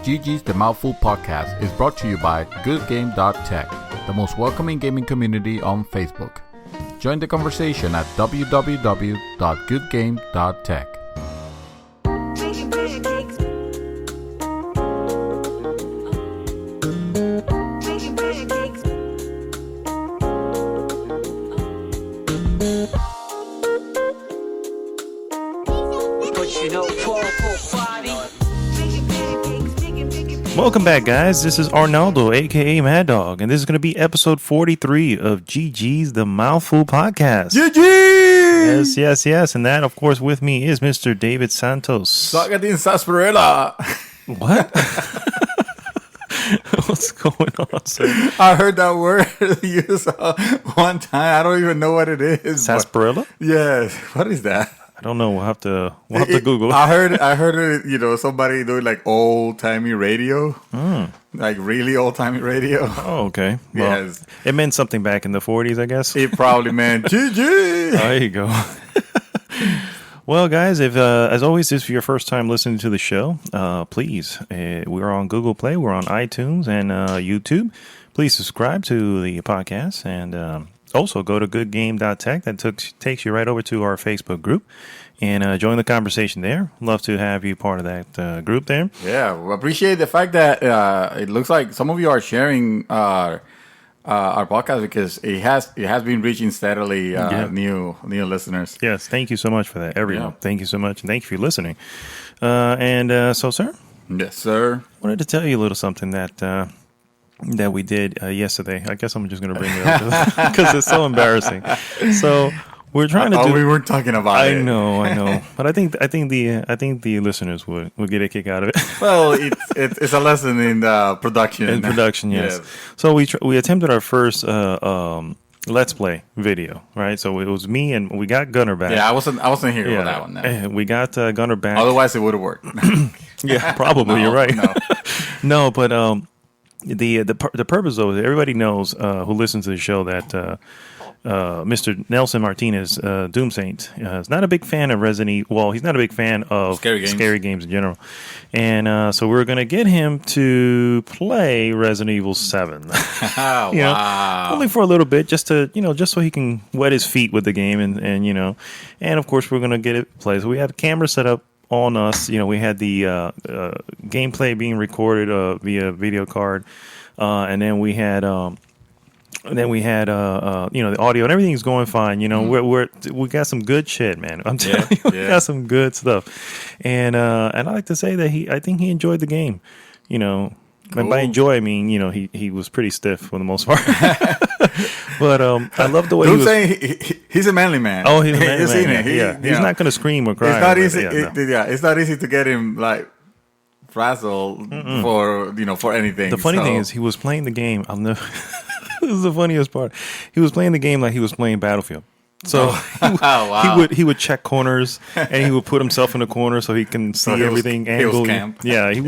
GG's The Mouthful podcast is brought to you by goodgame.tech, the most welcoming gaming community on Facebook. Join the conversation at www.goodgame.tech. Welcome back, guys. This is Arnaldo, aka Mad Dog, and this is going to be episode 43 of GG's The Mouthful podcast. GG! Yes. And that, of course, with me is Mr. David Santos. Sagadin sarsaparilla. What? What's going on, sir? I heard that word used one time. I don't even know what it is. Sarsaparilla? Yes. What is that? I don't know. We'll have to Google. I heard it. Somebody doing like old timey radio, like really old timey radio. Oh, okay. Well, yes, it meant something back in the 40s, I guess. It probably meant GG. There you go. Well, guys, if as always, if it's your first time listening to the show, please, we're on Google Play, we're on iTunes and YouTube. Please subscribe to the podcast and. Also, go to goodgame.tech. That takes you right over to our Facebook group and join the conversation there. Love to have you part of that group there. Yeah, we appreciate the fact that it looks like some of you are sharing our podcast because it has been reaching steadily new listeners. Yes, thank you so much for that, everyone. Yeah. Thank you so much, and thank you for listening. So, sir? Yes, sir. I wanted to tell you a little something that we did yesterday. I guess I'm just going to bring it up because it's so embarrassing. So we're trying to do. We weren't talking about it. I know. But I think the listeners would get a kick out of it. Well, it's a lesson in production. In production, yes. So we attempted our first Let's Play video, right? So it was me and we got Gunnar back. Yeah, I wasn't here for that one. No. We got Gunnar back. Otherwise, it would have worked. Yeah, probably. You're right. No, but The purpose of it, everybody knows who listens to the show that Mr. Nelson Martinez, Doom Saint, is not a big fan of Resident Evil. Well, he's not a big fan of scary games in general. And so we're going to get him to play Resident Evil 7. Wow. Only for a little bit, just so he can wet his feet with the game. And of course, we're going to get it played. So we have a camera set up on us. We had the gameplay being recorded via video card, and then we had the audio and everything's going fine. We got some good shit, man. I'm telling you, we got some good stuff, and I like to say that I think he enjoyed the game. Cool. And by enjoy, I mean he was pretty stiff for the most part. But I love the way he was saying he's a manly man. Oh, he's a manly man. He's not going to scream or cry. It's not easy. It's not easy to get him like frazzled for anything. The funny thing is, he was playing the game. This is the funniest part. He was playing the game like he was playing Battlefield. So he would check corners and he would put himself in a corner so he can see everything. He was camp. Yeah, he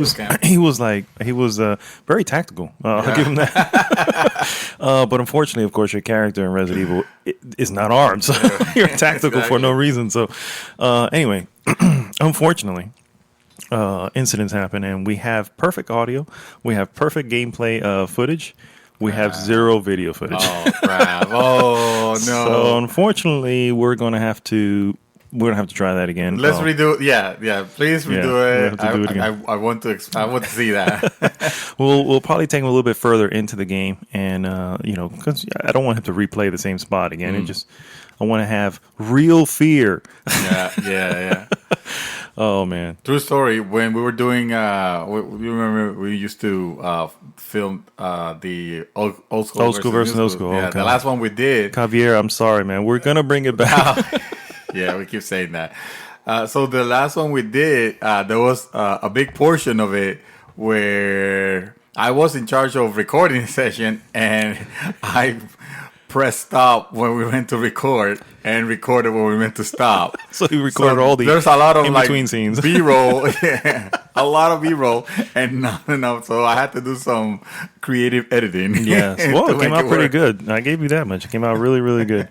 was very tactical. I'll give him that. But unfortunately, of course, your character in Resident Evil is not armed, so you're tactical for no reason. So anyway, unfortunately, incidents happen, and we have perfect audio, we have perfect gameplay footage. We have zero video footage. Oh crap! Oh no! So unfortunately, we're gonna have to try that again. Let's redo. Yeah. Please redo it. Do it again. I want to see that. We'll probably take him a little bit further into the game, and because I don't want him to replay the same spot again. I want to have real fear. Yeah. Oh man! True story. When we were doing, you remember we used to film the old school versus new school. Yeah, okay. The last one we did. Javier, I'm sorry, man. We're gonna bring it back. Yeah, we keep saying that. So the last one we did, there was a big portion of it where I was in charge of recording the session, and I pressed stop when we went to record and recorded when we meant to stop. So you recorded all the there's a lot of in-between scenes. B-roll, a lot of B-roll, and not enough. So I had to do some creative editing. Yes, well, it came out pretty good. I gave you that much. It came out really, really good.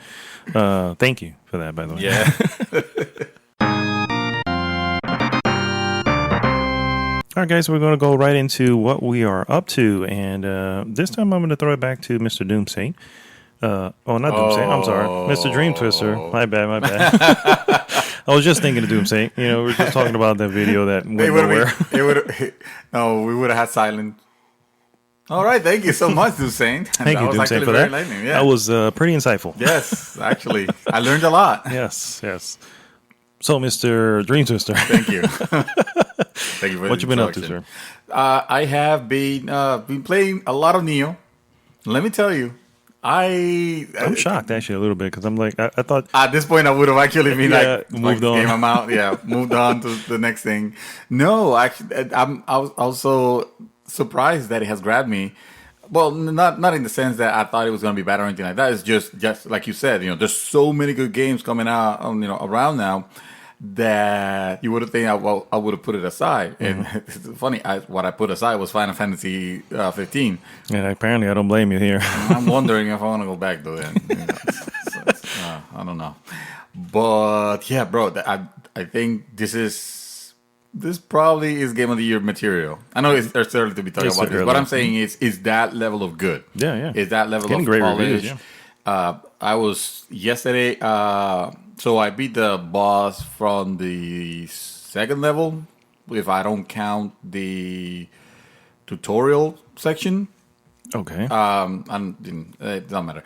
Thank you for that, by the way. Yeah. All right, guys, we're going to go right into what we are up to. And this time I'm going to throw it back to Mr. Doomsaint. Not Doomsaint. I'm sorry. Mr. Dream Twister. My bad. I was just thinking of Doomsaint. You know, we were just talking about that video that went nowhere. No, we would have had silence. All right, thank you so much, Doomsaint. Thank you, Doomsaint, for that. Yeah. That was pretty insightful. Yes, actually. I learned a lot. Yes. So, Mr. Dream Twister. Thank you. Thank you for what you been up to, sir? I have been playing a lot of Neo. Let me tell you, I'm shocked actually a little bit because I'm like I thought at this point I would have actually been moved on. Game them out, moved on to the next thing. No, actually, I was also surprised that it has grabbed me. Well, not in the sense that I thought it was going to be bad or anything like that. It's just like you said, there's so many good games coming out, around now, that you would have think I would have put it aside. And it's funny, what I put aside was Final Fantasy 15. And apparently I don't blame you here. I'm wondering if I want to go back to it. I don't know. But yeah, bro, I think this probably is Game of the Year material. I know it's early to be talking about this. What I'm saying is that level of good. Yeah. Is that level of great polish. Reviews, yeah. I was yesterday. So I beat the boss from the second level, if I don't count the tutorial section. Okay. It doesn't matter.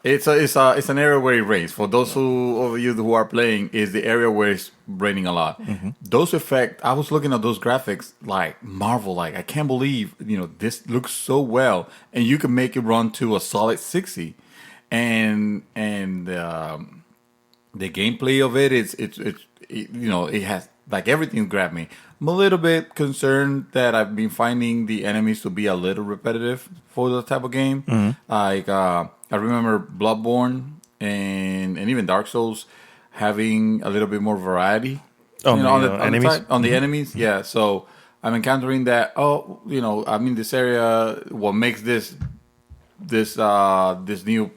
It's an area where it rains. For those of you who are playing, is the area where it's raining a lot. Those effects, I was looking at those graphics like marvel. Like I can't believe this looks so well, and you can make it run to a solid 60, and the gameplay of it it has like everything grabbed me. I'm a little bit concerned that I've been finding the enemies to be a little repetitive for the type of game. Like I remember Bloodborne and even Dark Souls having a little bit more variety on the enemies. Yeah, so I'm encountering that. I'm in this area. What makes this new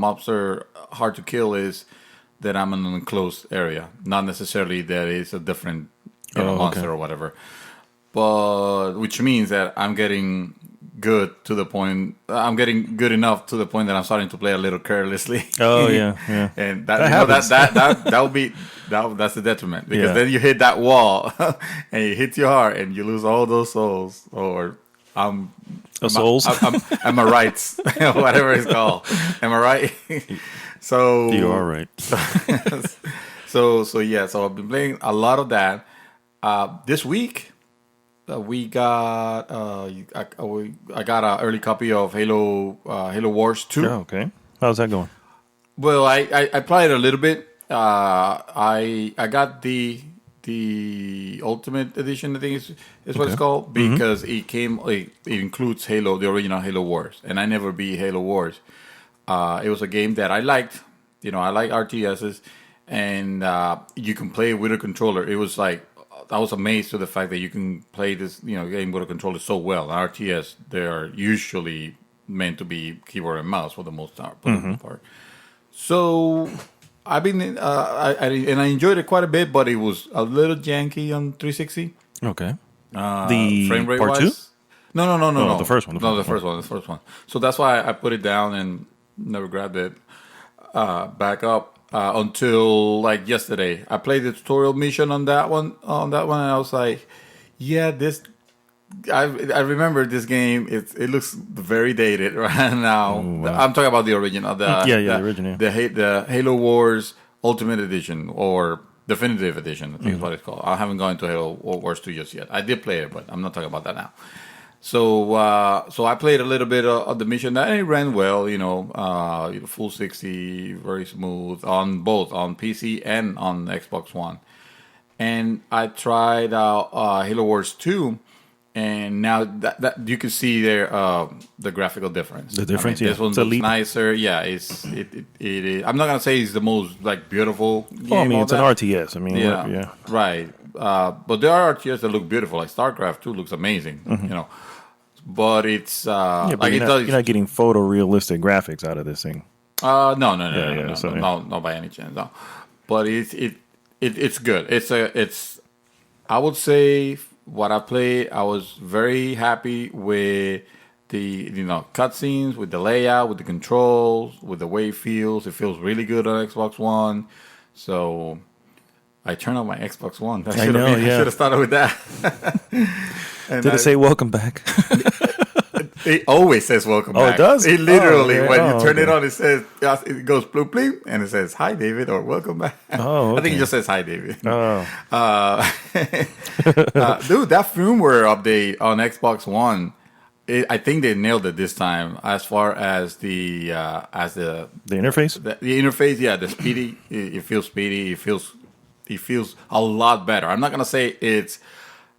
mobster hard to kill is that I'm in an enclosed area, not necessarily that it's a different monster or whatever. But which means that I'm getting good to the point. I'm getting good enough to the point that I'm starting to play a little carelessly. Oh yeah. And that's the detriment, because then you hit that wall and it hits your heart and you lose all those souls souls. Am I right? Whatever it's called. Am I right? So you are right. So I've been playing a lot of that. This week we got I got an early copy of Halo Wars 2. Oh, okay. How's that going? Well, I played a little bit. I got the Ultimate Edition, I think is what it's called, because it includes Halo, the original Halo Wars, and I never beat Halo Wars. It was a game that I liked. I like RTSs, and you can play with a controller. It was like I was amazed to the fact that you can play this game with a controller so well. RTS, they are usually meant to be keyboard and mouse for the most part. So I've been I enjoyed it quite a bit, but it was a little janky on 360. Okay. The frame rate part wise. 2? No. The first one. The first one. So that's why I put it down and never grabbed it back up until like yesterday. I played the tutorial mission on that one, and I was like, yeah, this. I remember this game. It looks very dated right now. Oh, wow. I'm talking about the original. The original. The Halo Wars Ultimate Edition or Definitive Edition, I think is what it's called. I haven't gone to Halo Wars 2 just yet. I did play it, but I'm not talking about that now. So I played a little bit of the mission. That it ran well, full 60, very smooth on both on PC and on Xbox One. And I tried out Halo Wars 2. And now that you can see there the graphical difference. The difference, This one looks nicer. Yeah, it. I'm not gonna say it's the most like beautiful game. Well, it's an RTS. Yeah. Right. But there are RTS that look beautiful. Like StarCraft 2 looks amazing. But it's but you're not getting photorealistic graphics out of this thing. No, not by any chance. No. But it's good. It's I would say what I played, I was very happy with the cutscenes, with the layout, with the controls, with the way it feels. It feels really good on Xbox One. So I turned on my Xbox One. I should have started with that. Did it say welcome back? It always says welcome back. Oh, it does? It literally, when you turn okay. it on, it says, it goes bloop bleep, and it says, hi, David, or welcome back. Oh, okay. I think it just says, hi, David. Oh. Dude, that firmware update on Xbox One, I think they nailed it this time as far as the interface? The interface, yeah, the speedy, it feels speedy. It feels a lot better. I'm not going to say it's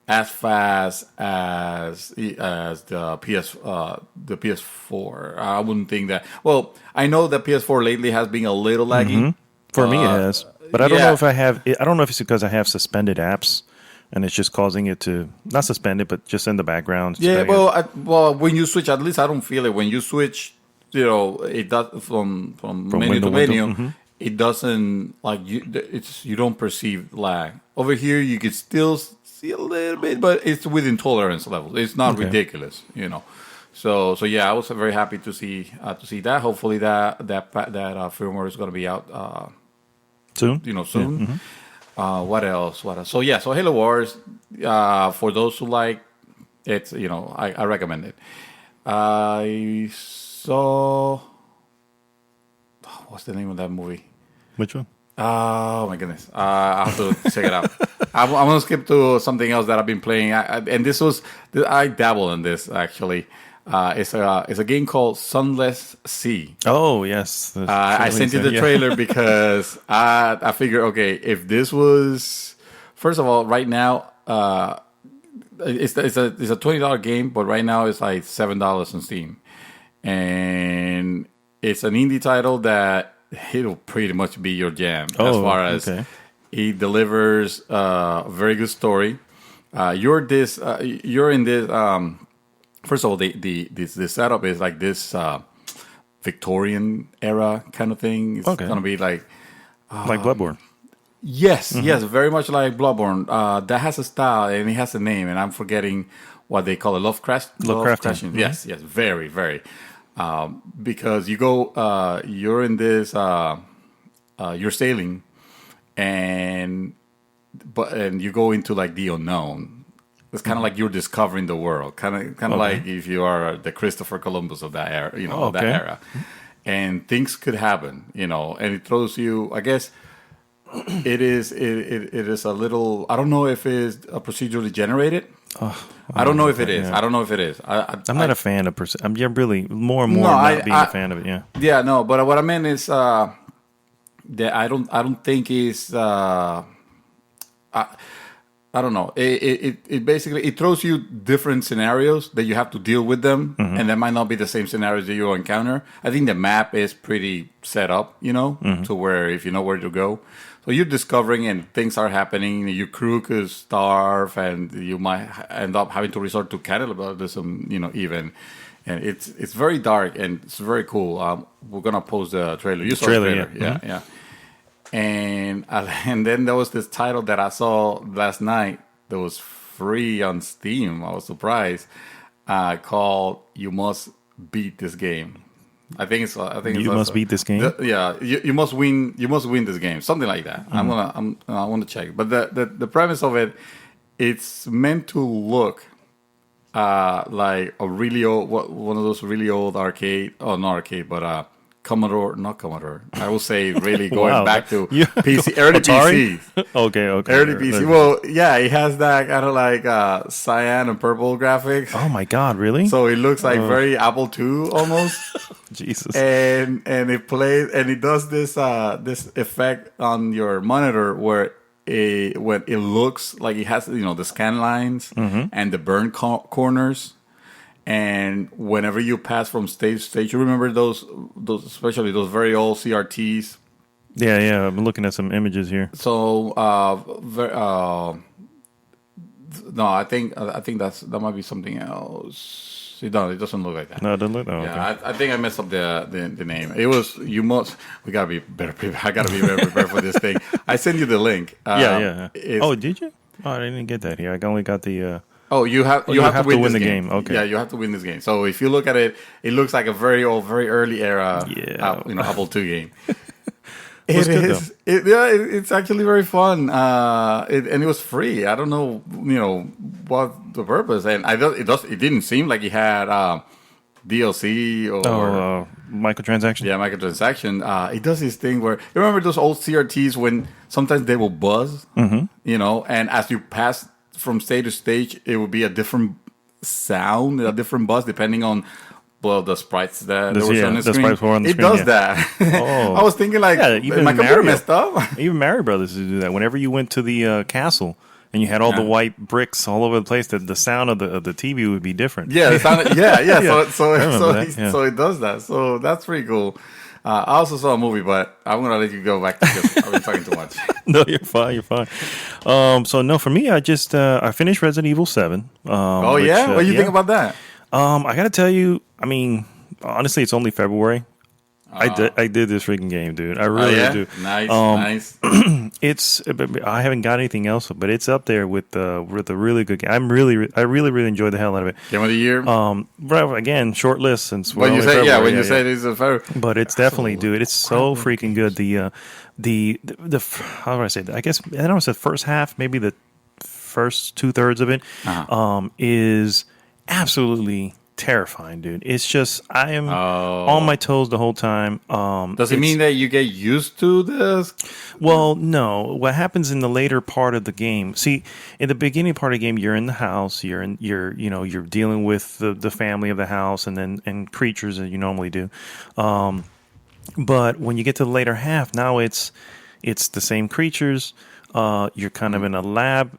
as fast as the PS4. I wouldn't think that. Well, I know that PS4 lately has been a little laggy. Mm-hmm. For me, it has, but I don't know if I have. I don't know if it's because I have suspended apps, and it's just causing it to not suspend it, but just in the background. Yeah, well, when you switch, at least I don't feel it. When you switch, it does from menu to menu. Mm-hmm. It doesn't you don't perceive lag. Over here, you can still see a little bit, but it's within tolerance levels. It's not ridiculous, So yeah, I was very happy to see that. Hopefully that firmware is going to be out soon. Soon. Yeah. Mm-hmm. What else? So Halo Wars. For those who like it, I recommend it. I saw. What's the name of that movie? Which one? Oh my goodness! I have to check it out. I'm gonna skip to something else that I've been playing, and I dabble in this actually. It's a game called Sunless Sea. Oh yes, I sent you the trailer because I figured, okay, if this was, first of all, right now it's a $20 game, but right now it's like $7 on Steam, and it's an indie title that it'll pretty much be your jam as far as it delivers a very good story. You're in this. First of all, the setup is like this Victorian era kind of thing. It's gonna be like Bloodborne. Yes, yes, very much like Bloodborne. That has a style and it has a name, and I'm forgetting what they call it. Lovecraftian. Yes, yes, very, very. Because you're in this, you're sailing, and you go into like the unknown. It's kind of like you're discovering the world, kind of like if you are the Christopher Columbus of that era, that era, and things could happen, and it throws you. I guess it is a little. I don't know if it's a procedurally generated. I don't know if it is. Yeah. I don't know if it is. I'm not a fan of. I'm really more and more not being a fan of it. Yeah. Yeah. No. But what I meant is that I don't think it's. I don't know. It basically throws you different scenarios that you have to deal with them, and that might not be the same scenarios that you encounter. I think the map is pretty set up, to where if you know where to go. So you're discovering and things are happening. Your crew could starve, and you might end up having to resort to cannibalism, even. And it's very dark and it's very cool. We're gonna post the trailer. You saw the trailer, yeah. And then there was this title that I saw last night that was free on Steam. I was surprised. Called "You Must Beat This Game." I think it's You Must Beat This Game. You must win. You must win this game. Something like that. I want to check. But the premise of it, it's meant to look like a really old one of those really old arcade. Oh, not arcade, but not Commodore. I will say really going back to PC, early Atari? PC. Okay. Early PC. Well, yeah, it has that kind of like cyan and purple graphics. Oh my God, really? So it looks like very Apple II almost. Jesus. And it plays and it does this effect on your monitor where when it looks like it has the scan lines and the burn corners. And whenever you pass from stage to stage, you remember those especially those very old CRTs. Yeah. I'm looking at some images here. So, no, I think that might be something else. It doesn't look like that. No, it doesn't look. Oh, yeah, okay. I think I messed up the name. It was We gotta be better prepared. I gotta be better prepared for this thing. I sent you the link. Yeah. Oh, did you? Oh, I didn't get that here. I only got the. Oh, you have you have to win this the game. Okay. Yeah, you have to win this game. So if you look at it, it looks like a very old, very early era, Apple II game. It good is. It's actually very fun. And it was free. I don't know, what the purpose. And it didn't seem like it had DLC or microtransaction. Yeah, microtransaction. It does this thing where you remember those old CRTs when sometimes they will buzz, and as you pass from stage to stage, it would be a different sound, a different buzz depending on the sprites that were on the screen. It does that. Oh. I was thinking even my computer messed up. Even Mario Brothers would do that. Whenever you went to the castle and you had all the white bricks all over the place, the sound of the TV would be different. Yeah, So that. So it does that. So that's pretty cool. I also saw a movie, but I'm gonna let you go back because I've been talking too much. No, you're fine. You're fine. So no, for me, I just I finished Resident Evil 7. What do you think about that? I gotta tell you, I mean, honestly, it's only February. I did this freaking game, dude. I really do. Nice. I haven't got anything else, but it's up there with a really good game. I really enjoyed the hell out of it. Game of the year. Again, short list since when you say it's a February. But it's definitely, dude. It's so freaking good. The how do I say that? I guess I don't know. It's the first half, maybe the first 2/3 of it, is absolutely terrifying, dude. It's just I am on my toes the whole time. Does it mean that you get used to this? Well, no. What happens in the later part of the game? See, in the beginning part of the game, you're in the house. You're dealing with the family of the house and creatures as you normally do. But when you get to the later half, now it's the same creatures. You're kind of in a lab,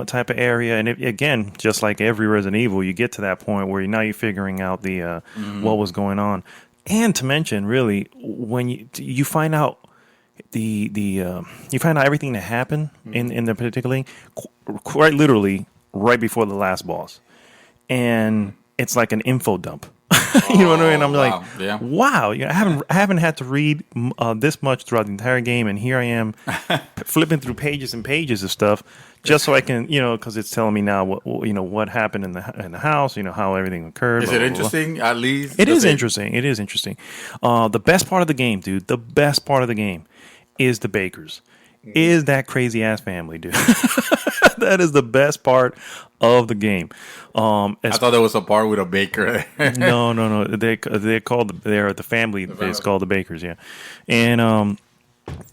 type of area, and again, just like every Resident Evil, you get to that point where you're figuring out the what was going on, and to mention, really, when you find out you find out everything that happened in the particular thing, quite literally right before the last boss, and it's like an info dump. You know what I mean? I'm like, wow. I haven't had to read this much throughout the entire game, and here I am flipping through pages and pages of stuff just so I can, because it's telling me now what happened in the house, how everything occurred. Is it interesting? At least it is interesting. It is interesting. The best part of the game, dude. The best part of the game is the bakers. Is that crazy ass family, dude? That is the best part of the game. I thought there was a part with a baker. No. They're the family. It's called the Bakers, yeah. And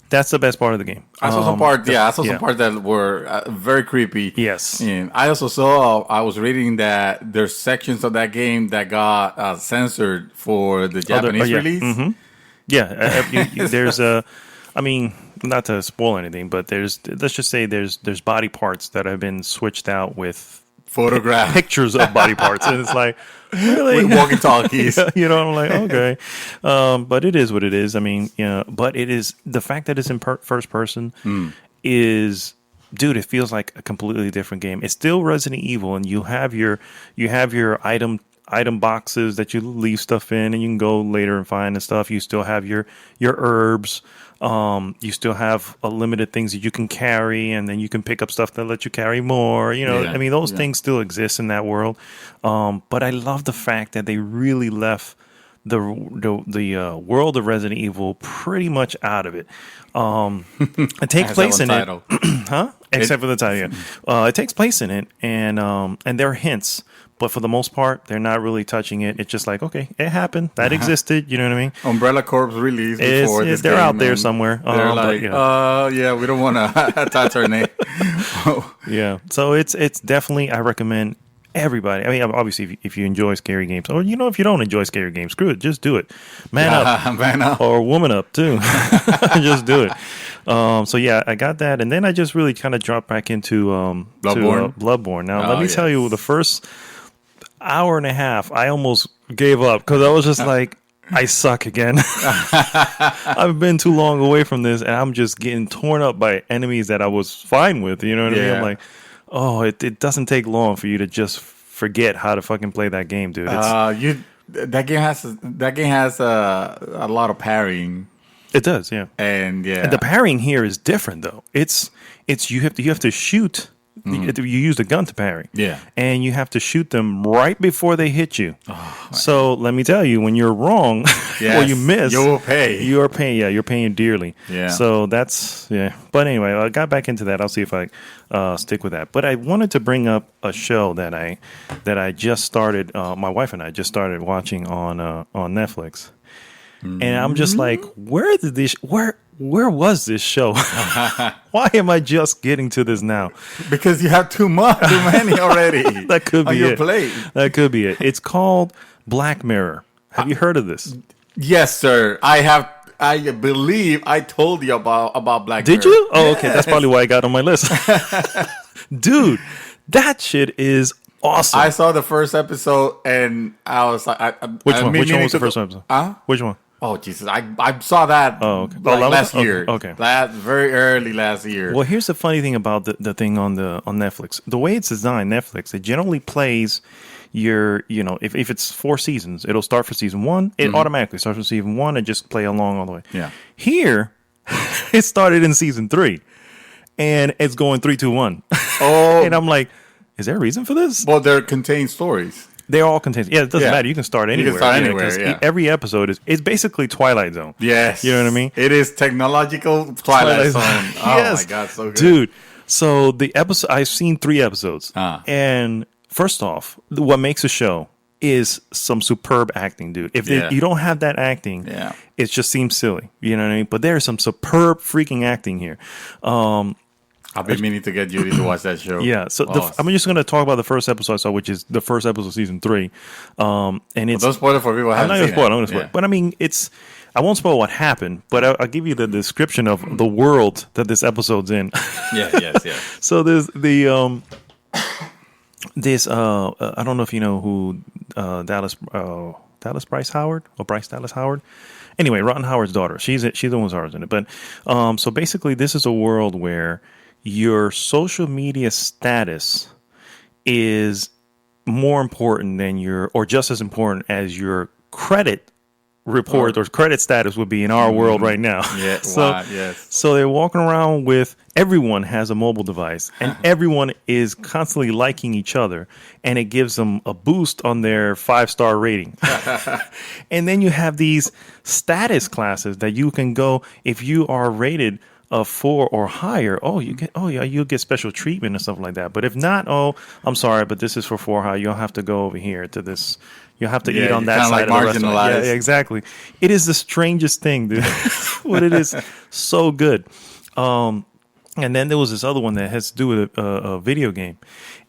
that's the best part of the game. I saw some parts. I saw some parts that were very creepy. Yes. And I also saw. I was reading that there's sections of that game that got censored for the Japanese release. Mm-hmm. Yeah. There's a. I mean, not to spoil anything, but let's just say there's body parts that have been switched out with photograph pictures of body parts, and it's like, really? With walkie-talkies. I'm like, okay. But it is what it is. I mean, but it is the fact that it's in first person is, dude, it feels like a completely different game. It's still Resident Evil, and you have your item boxes that you leave stuff in, and you can go later and find and stuff. You still have your herbs. You still have a limited things that you can carry, and then you can pick up stuff that let you carry more. I mean, those things still exist in that world. But I love the fact that they really left the world of Resident Evil pretty much out of it. It takes place in it, except for the title. Yeah. It takes place in it, and there are hints. But for the most part, they're not really touching it. It's just like, okay, it happened. That existed. You know what I mean? Umbrella Corps released before this they're game, out there somewhere. They're like, we don't want to touch our name. Yeah. So it's definitely, I recommend everybody. I mean, obviously, if you enjoy scary games, or, if you don't enjoy scary games, screw it. Just do it. Man up. Or woman up, too. Just do it. So, yeah, I got that. And then I just really kind of dropped back into Bloodborne. Now, let me tell you, the first hour and a half, I almost gave up because I was just like, I suck again. I've been too long away from this, and I'm just getting torn up by enemies that I was fine with. You know what I mean? I'm like, it doesn't take long for you to just forget how to fucking play that game, dude. That game has a lot of parrying. It does, yeah. And the parrying here is different though. It's you have to shoot You use the gun to parry. Yeah. And you have to shoot them right before they hit you. So let me tell you, when you're wrong or you miss, you will pay. You're paying dearly. Yeah. So that's, yeah. But anyway, I got back into that. I'll see if I stick with that. But I wanted to bring up a show that I just started, my wife and I just started watching on Netflix. And I'm just like, where was this show? Why am I just getting to this now? Because you have too many already. That could be on your it. plate. That could be it. It's called Black Mirror. Have you heard of this? Yes, sir. I have. I believe I told you about Black Mirror. Did you? Oh, okay. That's probably why I got on my list. Dude, that shit is awesome. I saw the first episode and I was like, Which one? Which one was the first episode? Which one? Oh, Jesus. I saw that okay. last year. Okay. Very early last year. Well, here's the funny thing about the thing on Netflix. The way it's designed, Netflix, it generally plays if it's 4 seasons, it'll start for season 1. It automatically starts for season 1 and just play along all the way. Yeah. Here, it started in season 3. And it's going 3, 2, 1. Oh. And I'm like, is there a reason for this? Well, they contain stories. They're all contained. Yeah, it doesn't matter. You can start anywhere. You can start anywhere, yeah. Every episode it's basically Twilight Zone. Yes. You know what I mean? It is technological Twilight Zone. Oh, yes. my God, so good. Dude, so the episode, I've seen 3 episodes. And first off, what makes a show is some superb acting, dude. If you don't have that acting, it just seems silly. You know what I mean? But there's some superb freaking acting here. I've been meaning to get Judy to watch that show. Yeah, so I'm just going to talk about the first episode I saw, which is the first episode of season 3. And it's don't spoil it for people. I'm not going to spoil it. But I mean, I won't spoil what happened, but I'll give you the description of the world that this episode's in. Yes. So there's I don't know if you know who Dallas Bryce Howard or Bryce Dallas Howard. Anyway, Ron Howard's daughter. She's the one who stars in it. But so basically, this is a world where your social media status is more important than or just as important as your credit report or credit status would be in our world right now. Yeah. Yes. So they're walking around with everyone has a mobile device and everyone is constantly liking each other, and it gives them a boost on their 5-star rating. And then you have these status classes that you can go if you are rated a 4 or higher. You'll get special treatment and stuff like that. But if not, I'm sorry, but this is for 4 high. You'll have to go over here to this. You'll have to eat on that side of the restaurant. Yeah, exactly. It is the strangest thing, dude. But it is so good. And then there was this other one that has to do with a video game.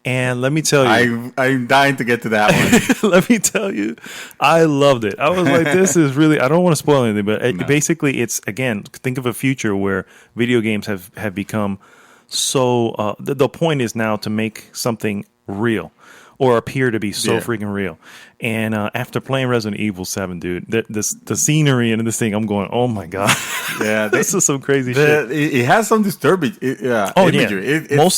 And let me tell you, I'm dying to get to that one. Let me tell you, I loved it. I was like, this is really, I don't want to spoil anything, but basically it's, again, think of a future where video games have become so, the point is now to make something real or appear to be so freaking real. And after playing Resident Evil 7, dude, the scenery and this thing, I'm going, oh my God. Yeah, this is some crazy shit. It has some disturbing imagery. Yeah.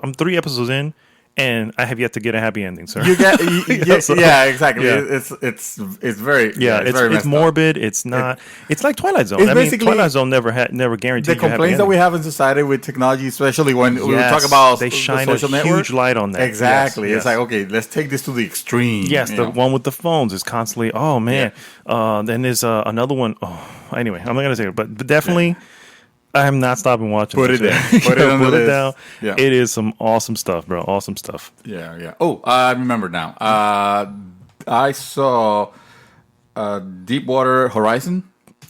I'm 3 episodes in, and I have yet to get a happy ending, sir. Exactly. Yeah. It's very it's morbid. Up. It's not. It's like Twilight Zone. Twilight Zone never guaranteed the complaints that we have in society with technology, especially when we talk about they shine the social network. Huge light on that. Exactly. Yes. It's like, okay, let's take this to the extreme. Yes, the one with the phones is constantly. Oh man. Yeah. Then there's another one. Oh, anyway, I'm not gonna say it, but definitely. Yeah. I am not stopping watching. Put it down. Put it down. Yeah. It is some awesome stuff, bro. Awesome stuff. Yeah. Oh, I remember now. I saw Deepwater Horizon.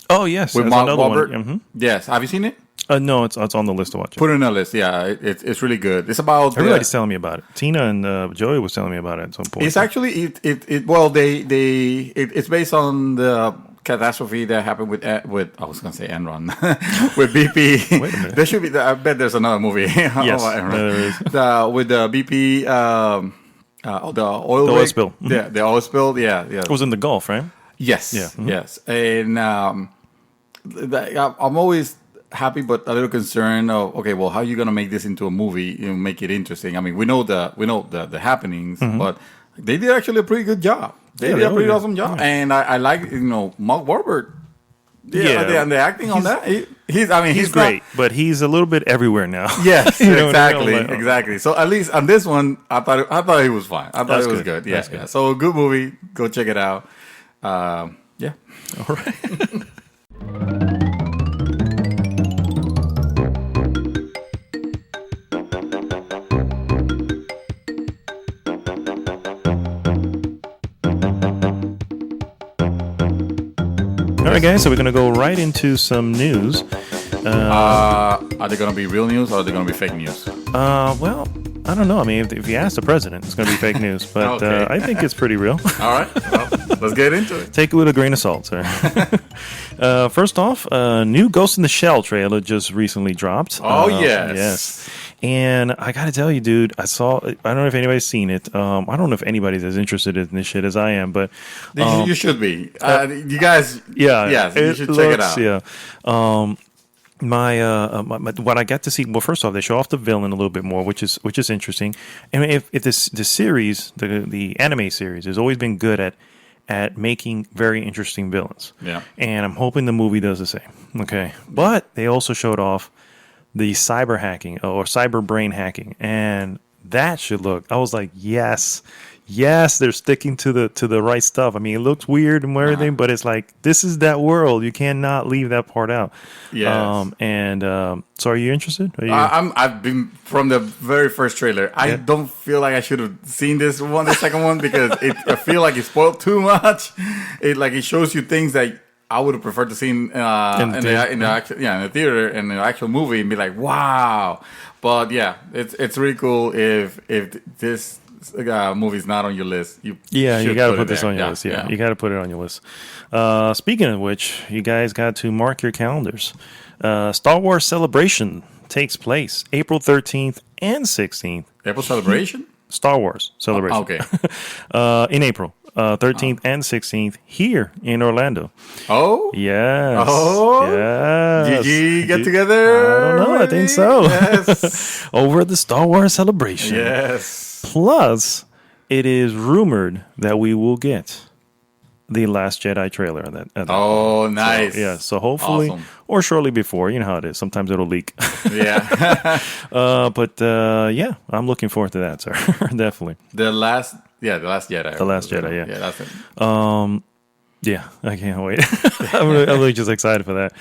Oh yes, with Mark Wahlberg. Mm-hmm. Yes, have you seen it? No, it's on the list to watch. Put it on the list. Yeah, it's really good. It's about everybody's telling me about it. Tina and Joey was telling me about it at some point. It's actually it's based on the catastrophe that happened with I was going to say Enron with BP. Wait a minute. There should be. I bet there's another movie. Yes, there is. With the BP, the oil spill. Mm-hmm. Yeah, the oil spill. Yeah. It was in the Gulf, right? Yes. Yeah. Mm-hmm. Yes. And I'm always happy, but a little concerned. Okay, well, how are you going to make this into a movie? Make it interesting. I mean, we know the happenings, but they did actually a pretty good job. They did a pretty awesome job, and I like Mark Wahlberg. And the acting on that. he's great, but he's a little bit everywhere now. Yes, You know, exactly, like, exactly. So at least on this one, I thought he was fine. I thought That's it was good. good. Yeah, That's good. yeah. So good movie. Go check it out. Yeah. All right. All right, guys. So we're gonna go right into some news. Are they gonna be real news or are they gonna be fake news? Well, I don't know. I mean, if you ask the president, it's gonna be fake news, but Okay. I think it's pretty real. All right. Well, let's get into it. Take it with a grain of salt, sir. First off, a new Ghost in the Shell trailer just recently dropped. Oh, yes. Yes. And I got to tell you, dude, I don't know if anybody's seen it. I don't know if anybody's as interested in this shit as I am, but... You should be. You guys... Yeah. Yes, you should check it out. Yeah. My what I got to see, well, first off, they show off the villain a little bit more, which is interesting. I mean, if the series, the anime series, has always been good at making very interesting villains. Yeah. And I'm hoping the movie does the same. Okay. But they also showed off the cyber hacking or cyber brain hacking, and that should look. I was like, yes, they're sticking to the right stuff. I mean, it looks weird and everything, but it's like this is that world. You cannot leave that part out. Yes. So, are you interested? I've been from the very first trailer. I don't feel like I should have seen the second one, because I feel like it spoiled too much. It shows you things that I would have preferred to see in the theater, in the actual movie, and be like, wow. But yeah, it's really cool if this movie's not on your list. You got to put this on your list. Yeah, you got to put it on your list. Speaking of which, you guys got to mark your calendars. Star Wars Celebration takes place April 13th and 16th. April Celebration? Star Wars Celebration. Okay. In April 13th and 16th here in Orlando. Oh? Yes. Oh? Yes. Did you get together? I don't know. I think so. Yes. Over at the Star Wars Celebration. Yes. Plus, it is rumored that we will get the Last Jedi trailer. Oh, nice. So hopefully, awesome. Or shortly before. You know how it is. Sometimes it'll leak. Yeah. But I'm looking forward to that, sir. Definitely. The Last Jedi. The Last Jedi, yeah. Yeah, that's it. Yeah, I can't wait. I'm really just excited for that.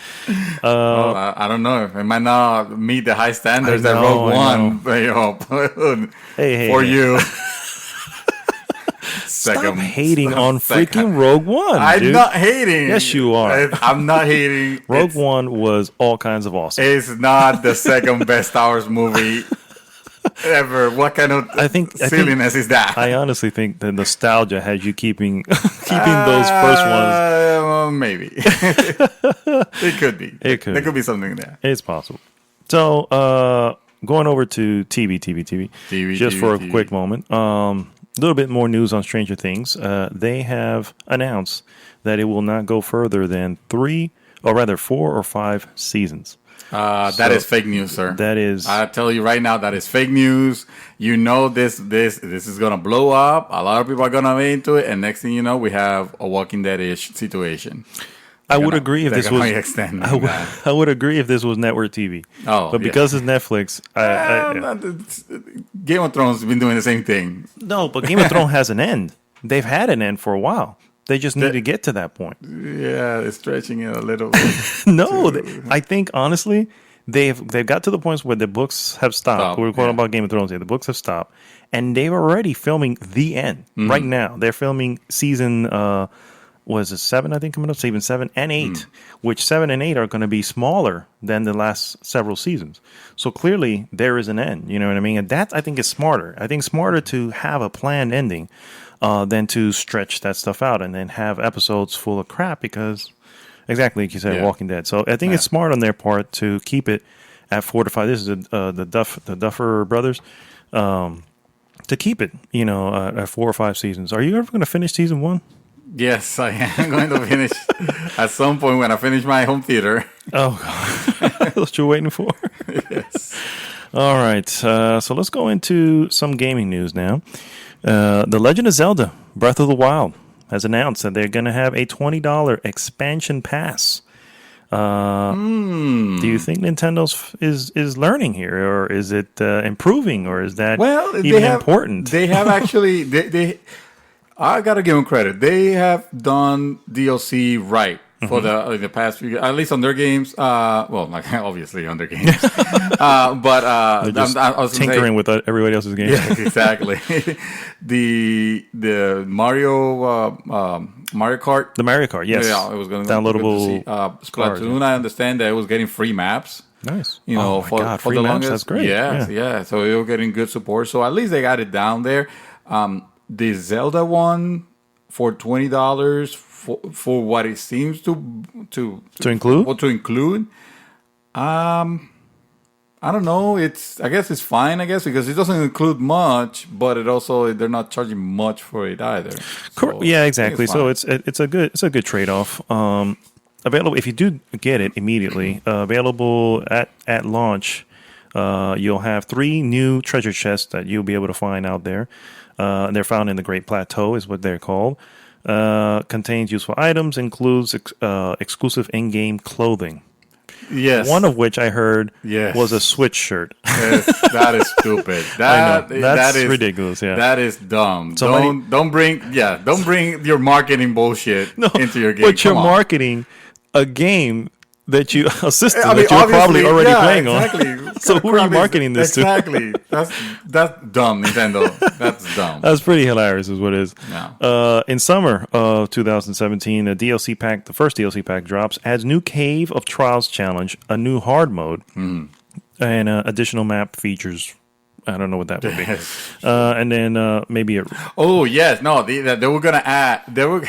I don't know. It might not meet the high standards that Rogue One for you. Stop hating on freaking Rogue One. I'm not hating. Yes, you are. I'm not hating. Rogue One was all kinds of awesome. It's not the second best Star Wars movie ever. What kind of silliness is that? I honestly think the nostalgia has you keeping those first ones. Well, maybe. It could be. There could be something there. It's possible. So, going over to TV, just for a quick moment. A little bit more news on Stranger Things. They have announced that it will not go further than 4 or 5 seasons. That is fake news, sir. That is. I tell you right now, that is fake news. You know this is gonna blow up. A lot of people are gonna be into it, and next thing you know, we have a Walking Dead-ish situation. I would agree if this was. I would agree if this was network TV. Oh, but because it's Netflix, Game of Thrones has been doing the same thing. No, but Game of Thrones has an end. They've had an end for a while. They just need to get to that point. Yeah, they're stretching it a little bit. No, I think honestly, they've got to the point where the books have stopped. We're talking about Game of Thrones here. The books have stopped, and they're already filming the end right now. They're filming season. Was it 7? I think coming up, season 7 and 8, which 7 and 8 are going to be smaller than the last several seasons. So clearly there is an end. You know what I mean? And that I think is smarter. I think smarter to have a planned ending than to stretch that stuff out and then have episodes full of crap because, exactly like you said, Walking Dead. So I think it's smart on their part to keep it at 4 to 5. This is the Duffer Brothers. To keep it, at 4 or 5 seasons. Are you ever going to finish season 1? Yes, I am going to finish at some point when I finish my home theater. Oh, God. That's what you're waiting for? Yes. All right. So let's go into some gaming news now. The Legend of Zelda Breath of the Wild has announced that they're going to have a $20 expansion pass Do you think Nintendo's is learning here, or is it improving, or is that even important? They have actually they I gotta give them credit. They have done DLC right for the past few, at least on their games. Well, like obviously on their games, but They're just I was tinkering with everybody else's games. Yeah, exactly. the Mario Kart. The Mario Kart, yes. Yeah, it was going to downloadable. Splatoon. I understand that it was getting free maps. Nice. You know, for for free the maps, longest. that's great. Yeah. So they were getting good support. So at least they got it down there. The Zelda one for $20 for what it seems to include. Well, to include. I don't know. I guess it's fine. I guess because it doesn't include much, but they're not charging much for it either. So yeah, exactly. So it's a good trade off. Available if you do get it immediately. Available at launch. You'll have 3 new treasure chests that you'll be able to find out there. They're found in the Great Plateau, is what they're called. Contains useful items, includes exclusive in-game clothing. Yes. One of which I heard was a Switch shirt. Yes, that is stupid. That's ridiculous. Yeah, that is dumb. So don't bring your marketing bullshit into your game. But you're marketing a game that a system that you're probably already playing on. So who are you marketing this to? Exactly. That's dumb, Nintendo. That's dumb. That's pretty hilarious, is what it is. No. In summer of 2017, the first DLC pack drops, adds new Cave of Trials challenge, a new hard mode, and additional map features. I don't know what that would be. And then maybe a... Oh, yes. No, they were going to add... They were...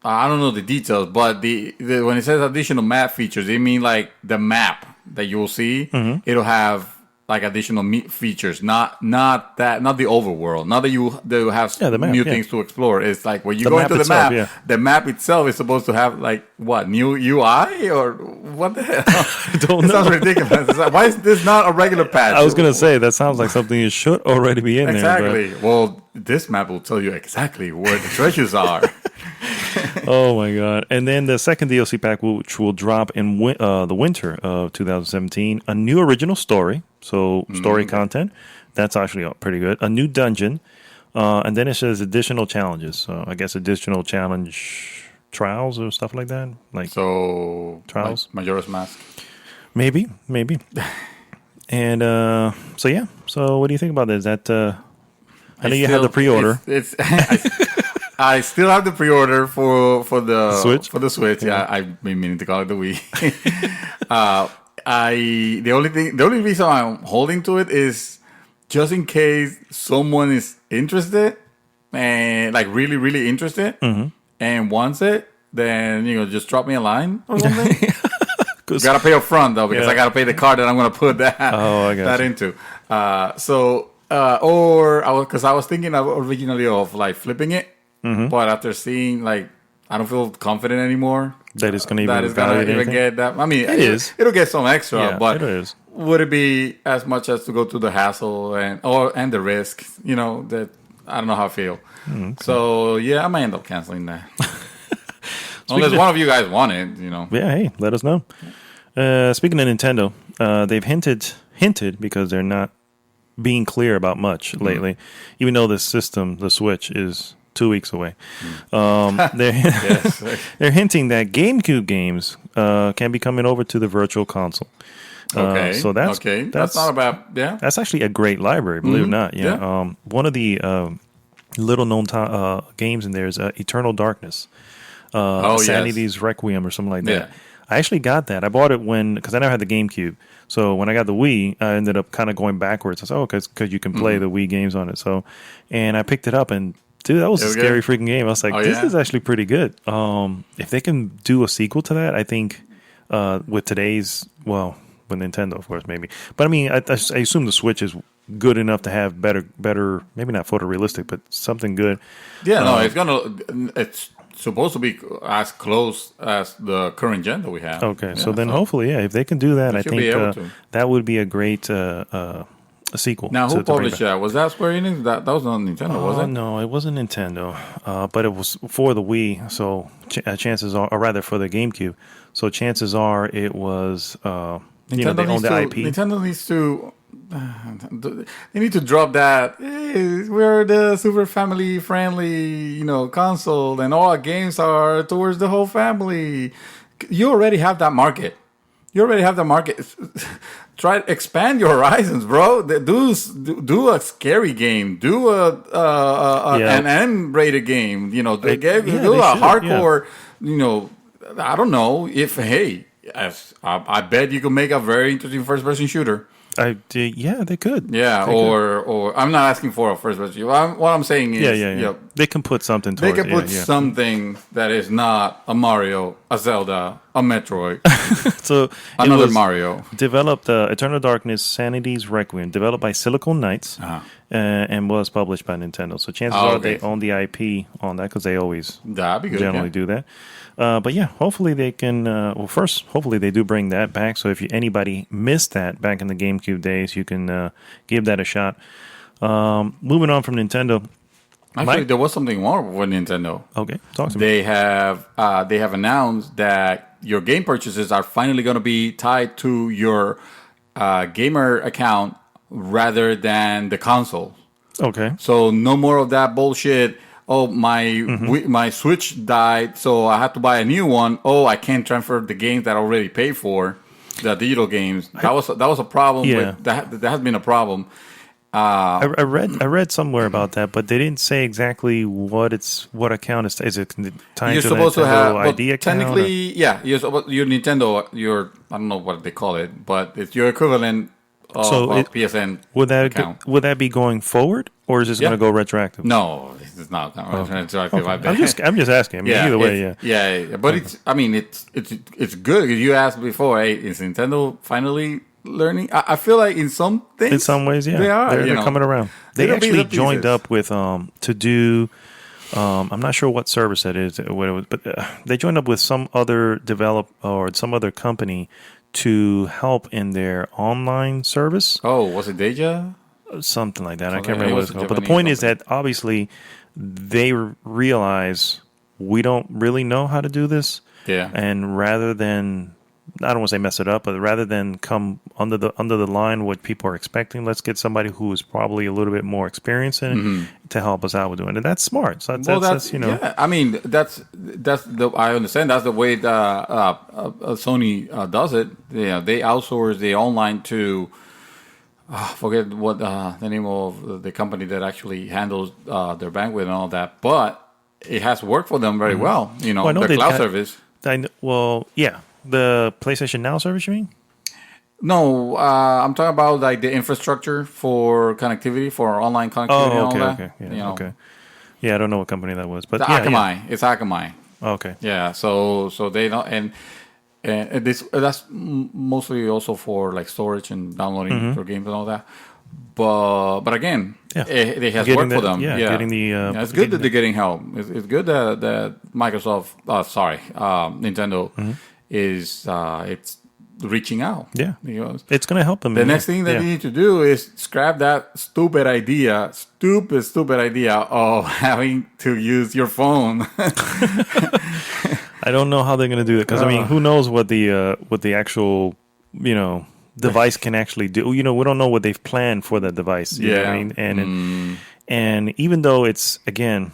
I don't know the details, but when it says additional map features, they mean like the map that you will see. It'll have like additional features, not the overworld, not that you have new things to explore. It's like when you go into the map, the map itself is supposed to have like what, new UI or what the hell? I don't know. It sounds ridiculous. Like, why is this not a regular patch? I was gonna say that sounds like something you should already be in there. Exactly. Well, this map will tell you exactly where the treasures are. Oh my god! And then the second DLC pack, which will drop in the winter of 2017, a new original story, so story content. That's actually pretty good. A new dungeon, and then it says additional challenges. So I guess additional challenge trials or stuff like that. Like trials, like Majora's Mask. Maybe. And so yeah. So what do you think about this? That I know you have the pre-order. I still have the pre-order for the Switch. For the Switch, yeah. I've been meaning to call it the Wii. The only reason I'm holding to it is just in case someone is interested and like really, really interested and wants it. Then just drop me a line or something. Gotta pay up front though because I gotta pay the card that I'm gonna put that into. Because I was thinking originally of like flipping it. But after seeing, like, I don't feel confident anymore that it's going to even get that. I mean, it'll get some extra, but would it be as much as to go through the hassle and the risk? That I don't know how I feel. Okay. So yeah, I might end up canceling that. Unless one of you guys want it, Yeah, hey, let us know. Speaking of Nintendo, they've hinted because they're not being clear about much lately, even though the Switch is 2 weeks away. They're hinting that GameCube games can be coming over to the Virtual Console. So that's not a bad. Yeah, that's actually a great library, believe it or not. Yeah. One of the little known games in there is Eternal Darkness, Sanity's Requiem, or something like that. Yeah. I actually got that. I bought it because I never had the GameCube. So when I got the Wii, I ended up kind of going backwards. I said, because you can play the Wii games on it. And I picked it up and. Dude, that was a scary freaking game. I was like, this is actually pretty good. If they can do a sequel to that, I think with today's, with Nintendo, of course, maybe. But I mean, I assume the Switch is good enough to have better, maybe not photorealistic, but something good. Yeah, it's supposed to be as close as the current gen that we have. Okay, so hopefully, if they can do that, I think that would be a great a sequel. Now, who to bring published back. that? Was that Square Enix? That was on Nintendo, was it? No, it wasn't Nintendo, but it was for the Wii. So chances are, or rather for the GameCube. So chances are it was. They own the IP. Nintendo needs to. They need to drop that. Hey, we're the super family friendly, console, and all our games are towards the whole family. You already have that market. Try to expand your horizons, bro. Do a scary game. Do an M-rated game. Do a hardcore. I don't know if I bet you could make a very interesting first-person shooter. Yeah, they could. Yeah, or I'm not asking for a first-person shooter. What I'm saying is, they can put something. They can put something that is not a Mario, a Zelda, a Metroid. So another Mario. Developed Eternal Darkness: Sanity's Requiem, developed by Silicon Knights, and was published by Nintendo. So chances are they own the IP on that because they always generally do that. But yeah, hopefully they can. Hopefully they do bring that back. So if anybody missed that back in the GameCube days, you can give that a shot. Moving on from Nintendo. Actually, there was something more with Nintendo. Okay, talk to me. They have announced that your game purchases are finally going to be tied to your gamer account rather than the console. Okay. So no more of that bullshit. Oh, my Switch died, so I had to buy a new one. Oh, I can't transfer the games that I already paid for, the digital games. That was a problem. Yeah. That has been a problem. I read somewhere about that, but they didn't say exactly what account is. Is it tied You're to supposed the to have ID account? Technically, yeah. Your Nintendo, I don't know what they call it, but it's your equivalent of PSN account. Would that be going forward, or is this going to go retroactive? No, it's not retroactive. Okay. I'm just asking. I mean, either way, yeah. But it's good. You asked before, hey, is Nintendo finally learning? I feel like in some things, in some ways, yeah, they are. They're coming around. They actually joined up with to do. I'm not sure what service that is, what it was, but they joined up with some other some other company to help in their online service. Oh, was it Deja? Something like that. I can't remember what it's called. But the point is that obviously they realize we don't really know how to do this. Yeah. And rather than, I don't want to say mess it up, but rather than come under the line what people are expecting, let's get somebody who is probably a little bit more experienced in it to help us out with doing it. And that's smart. So that's yeah. I mean, I understand that's the way Sony does it. Yeah, they outsource the online to. Forget what the name of the company that actually handles their bandwidth and all that, but it has worked for them very well. The cloud service. The PlayStation Now service, you mean? No, I'm talking about like the infrastructure for connectivity, for online connectivity and all that. Okay. Yeah, I don't know what company that was, but Akamai. It's Akamai. Okay. Yeah, so they don't and that's mostly also for like storage and downloading for games and all that. But again, it has worked for them. It's good that they're getting help. It's good that Microsoft, Nintendo is it's reaching out. Yeah, it's going to help them. The next thing that you need to do is scrap that stupid idea of having to use your phone. I don't know how they're going to do it because who knows what the actual device can actually do. We don't know what they've planned for the device. You know what I mean? And even though it's, again,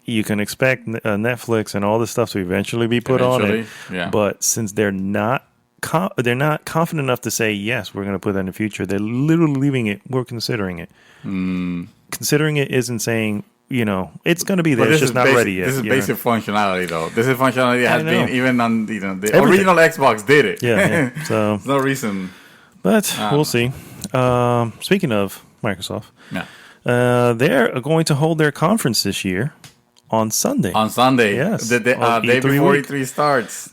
you can expect Netflix and all this stuff to eventually be put on it, but since they're not confident enough to say yes, we're going to put that in the future, they're literally leaving it. We're considering it. Considering it isn't saying, it's going to be there. It's just not ready yet. This is basic functionality, though. This is functionality that has been even on the original Xbox did it. Yeah. So there's no reason. But we'll see. Speaking of Microsoft, they're going to hold their conference this year on Sunday. On Sunday, yes, the day before E3 starts.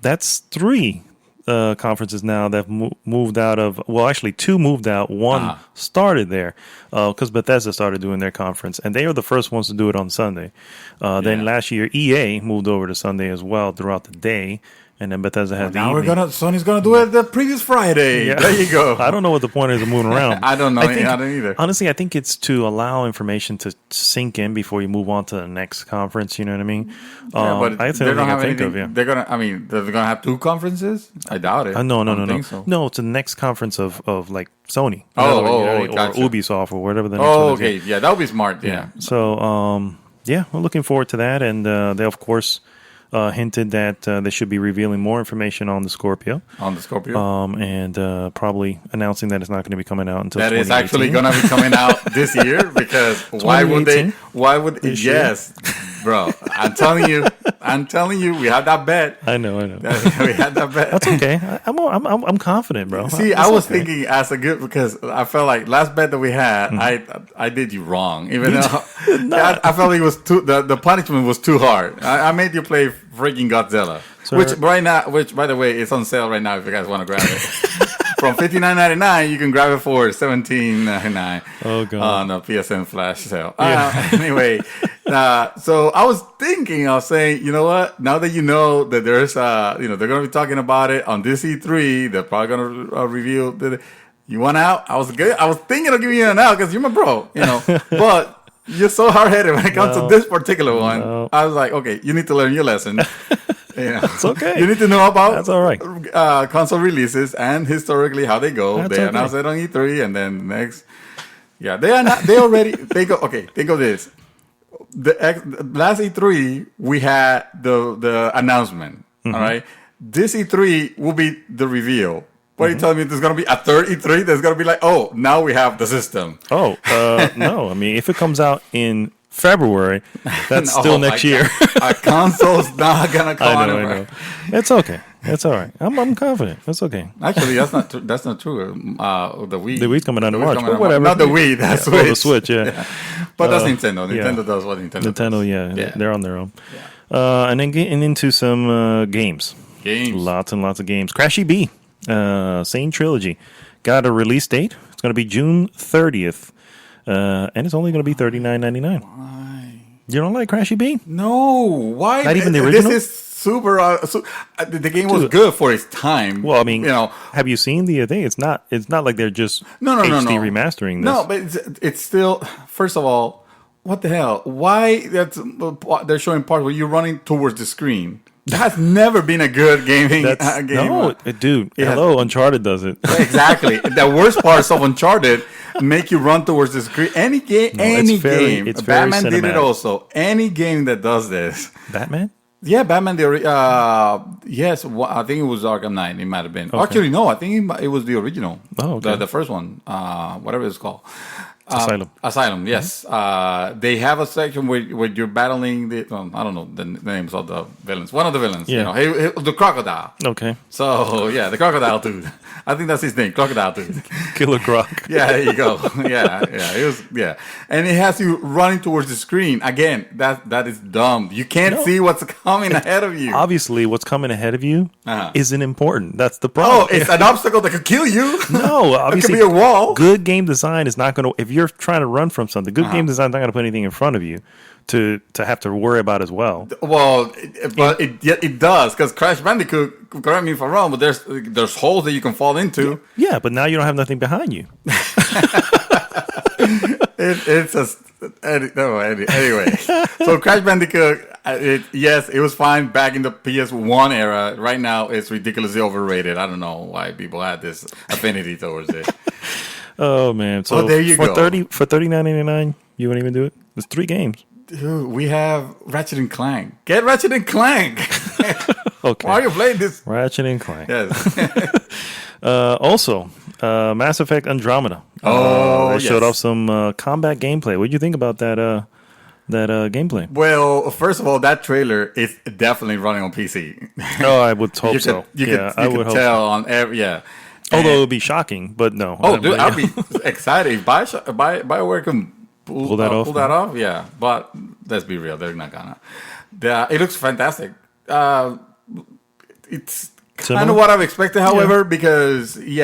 That's 3 conferences now that moved out of. Well, actually, 2 moved out. One started there because Bethesda started doing their conference, and they are the first ones to do it on Sunday. Then last year, EA moved over to Sunday as well throughout the day, and then Bethesda has the Now evening. Sony's gonna do it the previous Friday. Yeah. There you go. I don't know what the point is of moving around. I don't know. I don't either. Honestly, I think it's to allow information to sink in before you move on to the next conference. You know what I mean? But I they don't have think anything. of, yeah. They're gonna have two conferences. I doubt it. No. I don't think so. No, it's the next conference of like Sony. Gotcha. Or Ubisoft or whatever the next Oh, one is. okay. Yeah, that would be smart. Yeah. So, we're looking forward to that. And they, of course, hinted that they should be revealing more information on the Scorpio. And probably announcing that it's not going to be coming out until that 2018. is actually going to be coming out this year because why would they? Why would yes, bro? I'm telling you, we had that bet. I know. We had that bet. That's okay. I'm confident, bro. See, I was thinking as a good because I felt like last bet that we had, I did you wrong, even though I felt it was the punishment was too hard. I made you play freaking Godzilla, which by the way is on sale right now if you guys want to grab it. From $59.99, you can grab it for $17.99 on a PSN flash sale. Anyway, so I was saying, you know what? Now that you know that there's, they're going to be talking about it on this E3, they're probably going to reveal. You want out? I was thinking of giving you an out because you're my bro, but. You're so hard-headed when it comes to this particular one. No. I was like, okay, you need to learn your lesson. It's okay. You need to know about that's all right. Console releases and historically how they go. That's they announced it on E3 and then next. Yeah, they go, okay, think of this. The last E3, we had the announcement, all right? This E3 will be the reveal. What are you telling me? There's going to be a third E3 that's going to be like, oh, now we have the system. Oh, no. I mean, if it comes out in February, that's still next year. A console's not going to come out. I know. It's okay. It's all right. I'm confident. It's okay. Actually, that's not true. The Wii's coming out in March. But whatever. Not the Wii, that's Switch. Oh, the Switch, yeah. But that's Nintendo. Nintendo does what Nintendo does. Yeah. They're on their own. Yeah. And then getting into some games. Lots and lots of games. Crashy B. Same trilogy. Got a release date. It's going to be June 30th. And it's only going to be $39.99. Why? You don't like Crashy B? No. Why? Not even the original? This is super... the game was good for its time. Well, I mean, have you seen the thing? It's not like they're just HD remastering this. No, but it's still... First of all, what the hell? Why they're showing parts where you're running towards the screen? That's never been a good gaming game. No, dude. Hello, Uncharted does it. Exactly. The worst parts of Uncharted make you run towards the screen. Any game. Batman did it also. Any game that does this. Batman? Yeah, Batman. Yes, I think it was Arkham Knight. It might have been. Okay. Actually, no. I think it was the original. Oh, okay. The first one. Whatever it's called. Asylum, yes. They have a section where you're battling I don't know the names of the villains. One of the villains, the crocodile. Okay. So, yeah, the crocodile dude. I think that's his name, Crocodile Dude. Killer Croc. Yeah, there you go. Yeah. It was, and it has you running towards the screen. Again, that is dumb. You can't see what's coming ahead of you. Obviously, what's coming ahead of you isn't important. That's the problem. Oh, it's an obstacle that could kill you. No, obviously. It could be a wall. Good game design is not going to, if you're trying to run from something, good game design is not going to put anything in front of you to have to worry about as well. Well, it does, because Crash Bandicoot, correct me if I'm wrong, but there's holes that you can fall into. Yeah, but now you don't have nothing behind you. Anyway. So Crash Bandicoot, it was fine back in the PS1 era. Right now, it's ridiculously overrated. I don't know why people had this affinity towards it. Oh man! So there you go. For $39.99, you wouldn't even do it. There's 3 games. Dude, we have Ratchet and Clank. Get Ratchet and Clank. Okay. Why are you playing this? Ratchet and Clank. Yes. Also, Mass Effect Andromeda. They showed off some combat gameplay. What did you think about that gameplay? Well, first of all, that trailer is definitely running on PC. Oh, I would hope so. You could tell on every Although it would be shocking, but no. Oh, dude, I'd be excited if BioWare can pull that off. Yeah, but let's be real, they're not gonna. It looks fantastic. It's kind of what I've expected, however, because it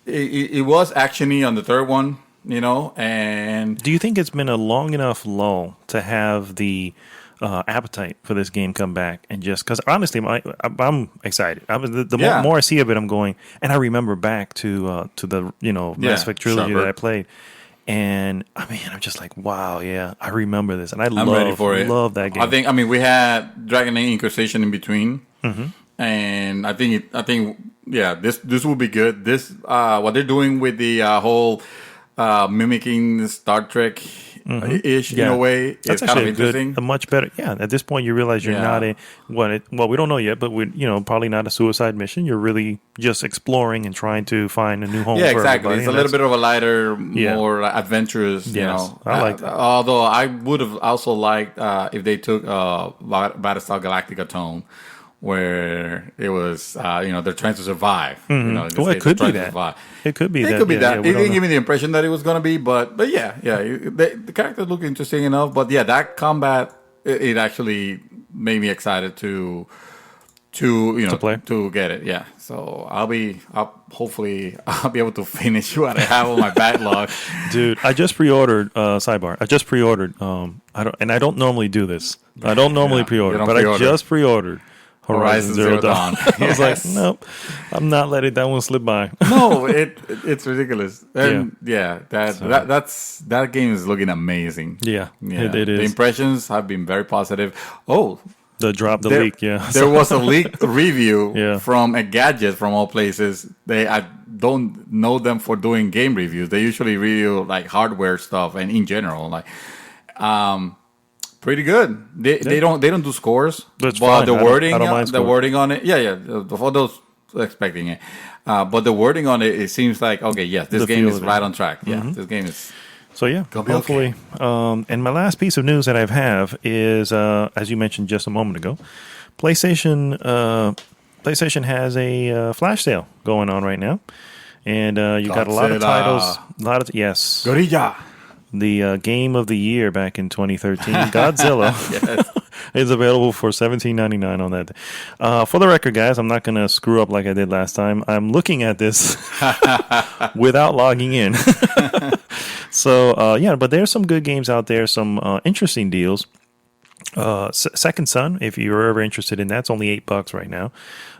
was actiony on the third one, and do you think it's been a long enough lull to have the appetite for this game come back, and just because honestly, I'm excited. The more I see of it, I'm going, and I remember back to the Mass Effect trilogy that I played. And I'm just like, wow, yeah, I remember this, and I'm ready for it. Love that game. We had Dragon Age Inquisition in between, and I think this will be good. This what they're doing with the whole mimicking Star Trek ish in a way. That's kind of interesting. A much better. Yeah, at this point you realize you're not we don't know yet, but we probably not a suicide mission. You're really just exploring and trying to find a new home. Yeah, exactly. It's a little bit of a lighter, more adventurous. Yes, I like that. Although I would have also liked if they took Battlestar Galactica tone, where it was, they're trying to survive. It could be that. It could be that. It could be that. It didn't give me the impression that it was going to be, but yeah. The characters look interesting enough, but yeah, that combat, it actually made me excited to play, to get it. Yeah, so hopefully I'll be able to finish what I have on my backlog. Dude, I just pre-ordered. Sidebar. I just pre-ordered. I don't normally do this. I don't normally pre-order, but I just pre-ordered Horizon Zero Dawn. I was like, nope, I'm not letting that one slip by. No, it's ridiculous. And that game is looking amazing. Yeah. It is. The impressions have been very positive. Oh, the leak. Yeah, there was a leaked review from a Gadget from all places. I don't know them for doing game reviews. They usually review like hardware stuff and in general pretty good. They don't do scores, but the wording on it, for those expecting it, but the wording on it seems like this game is right on track. This game is. So hopefully. Okay. And my last piece of news that I have is, as you mentioned just a moment ago, PlayStation has a flash sale going on right now, and you got a lot of titles. Gorilla. The game of the year back in 2013, Godzilla, is available for $17.99 on that. For the record, guys, I'm not going to screw up like I did last time. I'm looking at this without logging in. So, but there's some good games out there, some interesting deals. Second Son, if you're ever interested in that, it's only $8 right now.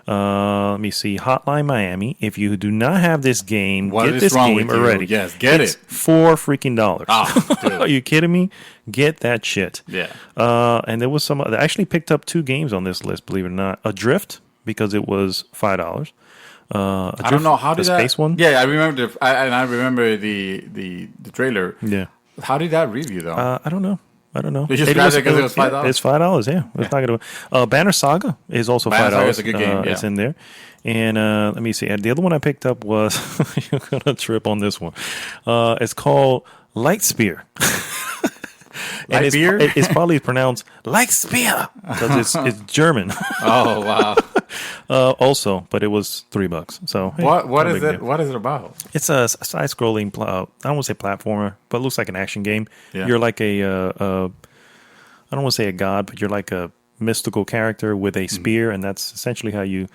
Let me see. Hotline Miami. If you do not have this game, get this game already. Yes, get it. $4 freaking. Oh, are you kidding me? Get that shit. Yeah. And there was some. I actually picked up 2 games on this list. Believe it or not, Adrift because it was $5. I don't know how did the space one. Yeah, I remember. I remember the trailer. Yeah. How did that review though? I don't know. They just grabbed it because it was $5. It's $5. Yeah, it's not gonna. Banner Saga is also $5. It's a good game. It's in there. And let me see. The other one I picked up was you're gonna trip on this one. It's called Light Spear. And it's probably pronounced like spear because it's German. Oh wow! Also, but it was $3. So hey, what is it? Deal. What is it about? It's a side-scrolling. I don't want to say platformer, but it looks like an action game. Yeah. You're like I don't want to say a god, but you're like a mystical character with a spear, and that's essentially how you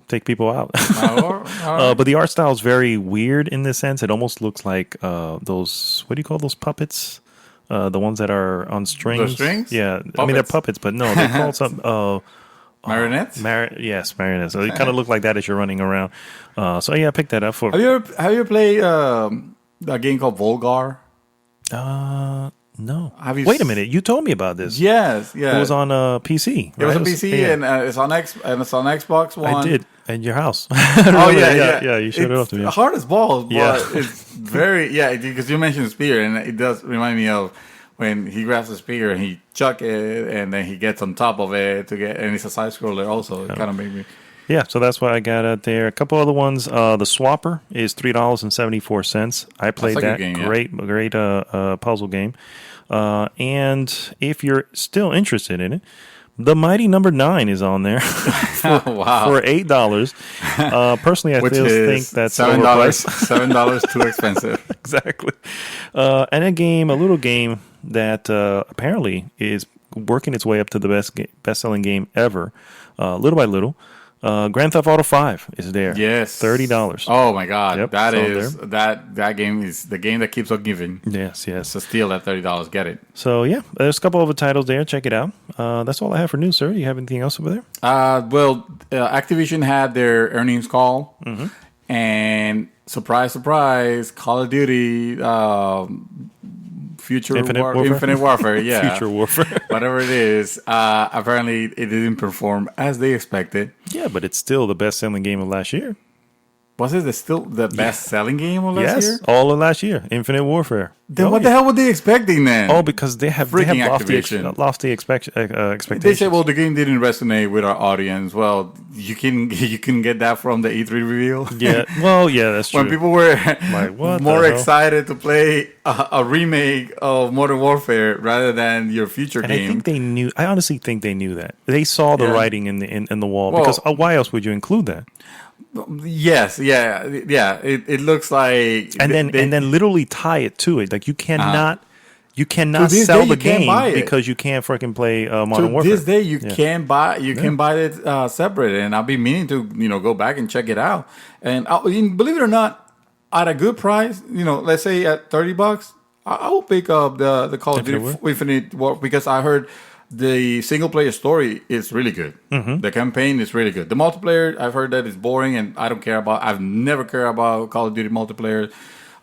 take people out. But the art style is very weird in this sense. It almost looks like those. What do you call those puppets? The ones that are on strings. The strings? Yeah. Puppets. They're puppets, but no, they're called something. Marionettes? Yes, marionettes. So they kind of look like that as you're running around. So I picked that up for. Have you ever played a game called Volgar? No. Wait a minute. You told me about this. Yes. It was on PC. It was on PC and it's on Xbox One. I did at your house. Yeah. You showed it off to me. Hard as balls, but it's very because you mentioned spear and it does remind me of when he grabs the spear and he chuck it and then he gets on top of it and it's a side scroller also. It kind of made me. Yeah, so that's what I got out there. A couple other ones. The Swapper is $3.74. I played that. Game, great puzzle game. And if you're still interested in it, The Mighty Number 9 is on there for $8. Personally, I think that's $7 too expensive. Exactly. And a little game that apparently is working its way up to the best-selling game ever, little by little. Grand Theft Auto 5 is there. Yes, $30. Oh my God, Yep, that it's is that game is the game that keeps on giving. Yes, yes. It's a steal at $30. Get it. So yeah, there's a couple of titles there. Check it out. That's all I have for news, sir. Do you have anything else over there? Activision had their earnings call, and surprise, surprise, Call of Duty, Infinite Warfare, yeah, Future Warfare, whatever it is. Apparently, it didn't perform as they expected. Yeah, but it's still the best-selling game of last year. Was it still the best-selling game of last year? Yes, all of last year. Infinite Warfare. Then what the hell were they expecting then? Oh, because they have lofty expectations. They said, well, the game didn't resonate with our audience. Well, you can get that from the E3 reveal. Yeah, well, yeah, that's true. When people were what more excited to play a remake of Modern Warfare rather than your future and game. I think they knew. I honestly think they knew that. They saw the writing in the wall. Well, because why else would you include that? Yes, yeah. It looks like, and then literally tie it to it. Like you cannot day, sell the you can't buy game it. because you can't freaking play Modern Warfare. To this day, you can buy it separate, and I've been meaning to go back and check it out. And believe it or not, at a good price, let's say at $30, I will pick up the Call of Duty Infinite War because I heard the single player story is really good. Mm-hmm. The campaign is really good. The multiplayer, I've heard that is boring, and I don't care about. I've never cared about Call of Duty multiplayer.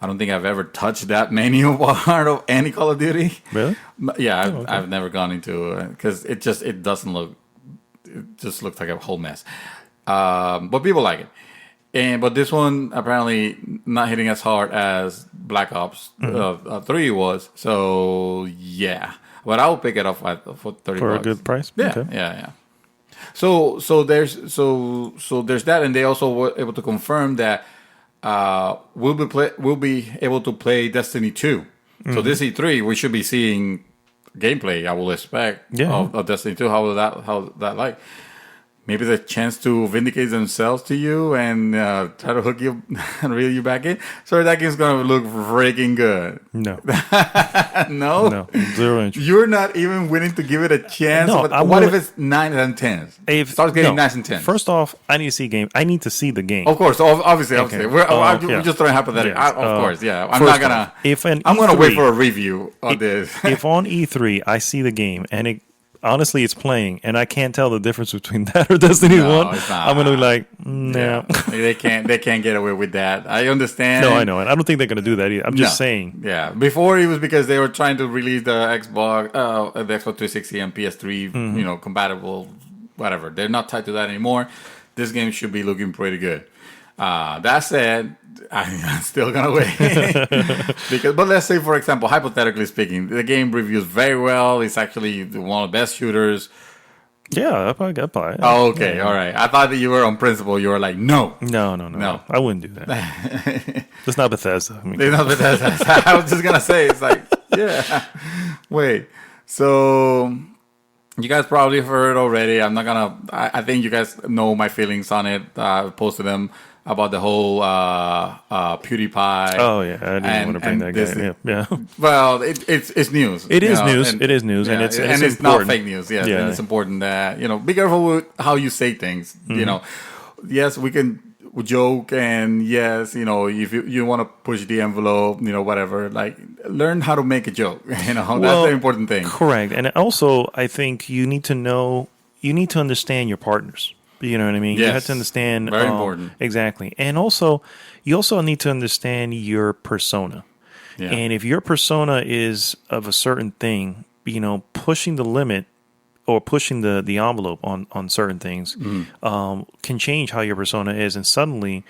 I don't think I've ever touched that menu part of any Call of Duty. Really? Yeah, I've never gone into because it doesn't look. It just looks like a whole mess. But people like it, but this one apparently not hitting as hard as Black Ops 3 was. So yeah. But I'll pick it up for $30 for a good price. Yeah, okay. yeah. So there's that, and they also were able to confirm that we'll be able to play Destiny 2. Mm-hmm. So this E3 we should be seeing gameplay. I will expect of Destiny 2. How that like? Maybe the chance to vindicate themselves to you and try to hook you and reel you back in. So that game's going to look freaking good. No. No? 0 interest. You're not even willing to give it a chance? No, what if it's 9 and 10? Starts getting 9 and 10. First off, I need to see game. I need to see the game. Of course, obviously. Okay. We're just throwing hypothetical. Yes. Of course, yeah. I'm not going to... I'm going to wait for a review on this. If on E3 I see the game and honestly, it's playing, and I can't tell the difference between that or Destiny 1. I'm going to be like, no. Yeah. They can't get away with that. I understand. No, I know. And I don't think they're going to do that either. I'm just saying. Yeah. Before, it was because they were trying to release the Xbox 360 and PS3, compatible, whatever. They're not tied to that anymore. This game should be looking pretty good. That said, I'm still gonna wait but let's say, for example, hypothetically speaking, the game reviews very well. It's actually one of the best shooters. Yeah, I probably got by it. Oh, okay, all right. I thought that you were on principle. You were like, no. I wouldn't do that. It's not Bethesda. It's not Bethesda. I was just gonna say, it's like, yeah. Wait. So you guys probably heard already. I'm not gonna. I think you guys know my feelings on it. I posted them about the whole PewDiePie. Oh yeah, I didn't want to bring that guy. Yeah. Well, it's news. It is news. It is news, and it's not fake news. Yeah, and it's important that be careful with how you say things. Mm-hmm. Yes, we can joke, and yes, if you want to push the envelope, whatever. Like, learn how to make a joke. That's the important thing. Correct, and also I think you need to understand your partners. You know what I mean? Yes. You have to understand. Very important. Exactly. And also, you also need to understand your persona. Yeah. And if your persona is of a certain thing, pushing the limit or pushing the envelope on certain things can change how your persona is. And suddenly,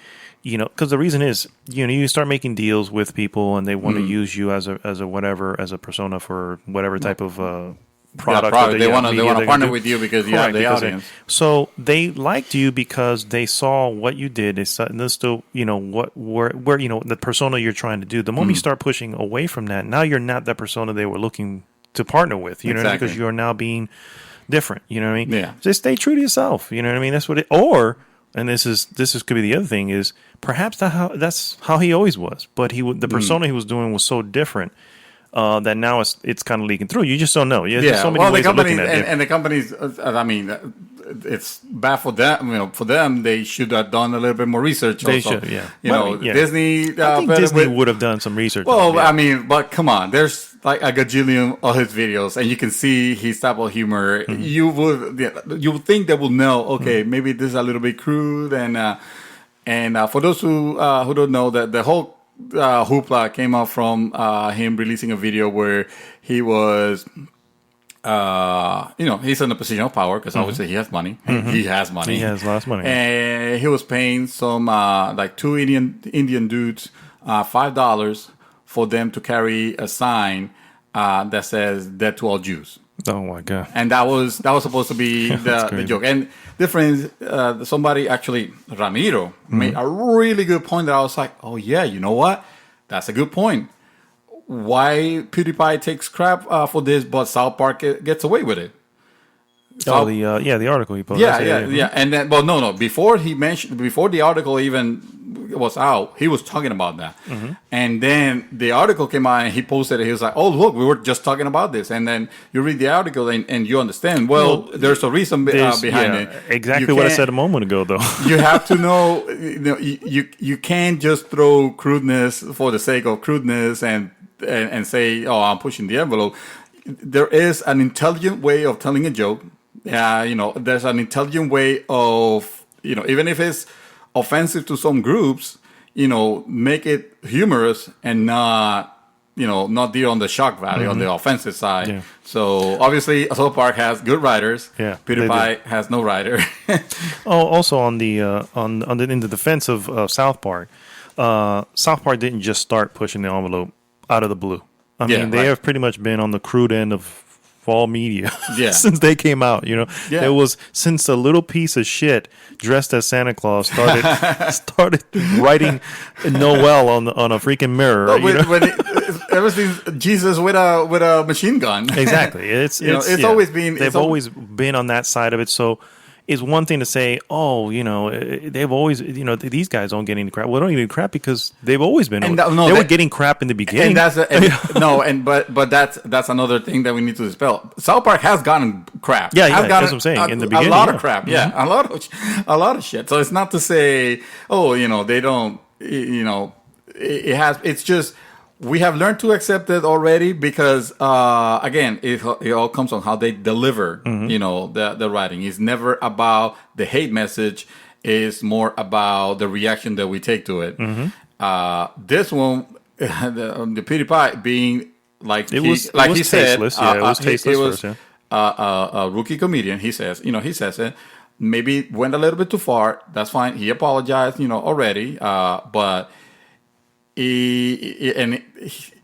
because the reason is, you start making deals with people and they want to use you as a persona for whatever type of product. They want to partner with you because you have the audience. So they liked you because they saw what you did. They saw where the persona you're trying to do. The moment you start pushing away from that, now you're not that persona they were looking to partner with. You know what I mean? Because you are now being different. You know what I mean? Yeah. Just stay true to yourself. You know what I mean? That's what it. Or, and this could be the other thing, is perhaps that's how he always was, but the persona he was doing was so different. That now it's kind of leaking through. You just don't know. There's so many ways of looking at it. And the companies, it's bad for them. For them, they should have done a little bit more research. They also. should, yeah. Disney. I think Disney would have done some research. Well, but come on, there's like a gajillion of his videos, and you can see his type of humor. Mm-hmm. You would think they will know. Okay, maybe this is a little bit crude, and for those who don't know, that the whole hoopla came out from him releasing a video where he was. He's in a position of power because obviously he has money. He has money. He has lots of money. And he was paying some like two Indian dudes $5 for them to carry a sign that says "Death to all Jews." Oh my god! And that was supposed to be the joke. And different somebody actually Ramiro made a really good point that I was like, oh yeah, you know what? That's a good point. Why PewDiePie takes crap for this, but South Park gets away with it. The article he posted. Yeah. And then, no. Before the article even was out, he was talking about that. And then the article came out, and he posted it. He was like, "Oh, look, we were just talking about this." And then you read the article, and you understand. Well, there's a reason behind it. Exactly what I said a moment ago, though. You have to know. You can't just throw crudeness for the sake of crudeness and say, "Oh, I'm pushing the envelope." There is an intelligent way of telling a joke. There's an intelligent way of, even if it's offensive to some groups, make it humorous and not deal on the shock value on the offensive side. Yeah. So obviously, South Park has good writers. Yeah, PewDiePie has no writer. Also in the defense of South Park didn't just start pushing the envelope out of the blue. I mean, they have pretty much been on the crude end of all media since they came out. There was since a little piece of shit dressed as Santa Claus started writing Noel on a freaking mirror. Ever since Jesus with a machine gun. Exactly. It's always been. They've always been on that side of it. So. It's one thing to say, they've always, these guys don't get any crap. Well, they don't get any crap because they've always been. They were getting crap in the beginning. But that's another thing that we need to dispel. South Park has gotten crap. Yeah, that's what I'm saying. In the beginning, a lot of crap. Yeah, a lot of shit. So it's not to say, they don't. It has. It's just. We have learned to accept it already because, again, it all comes on how they deliver, the writing. It's never about the hate message. It's more about the reaction that we take to it. This one, the PewDiePie being he said, tasteless. It was tasteless. A rookie comedian. He says it. Maybe went a little bit too far. That's fine. He apologized, already. But it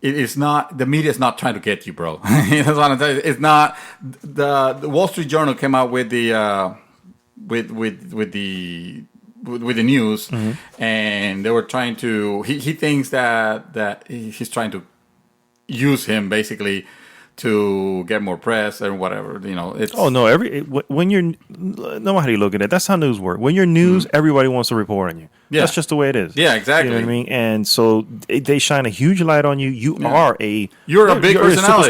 is not, the media is not trying to get you, bro. That's what I'm telling you. It's not. The Wall Street Journal came out with the news, and they were trying to. He thinks that he's trying to use him basically to get more press and whatever. It's when you're no matter how you look at it, that's how news works. When you're news, everybody wants to report on you. Yeah. That's just the way it is. Yeah, exactly. You know what I mean? And so they shine a huge light on you. You're a big personality. A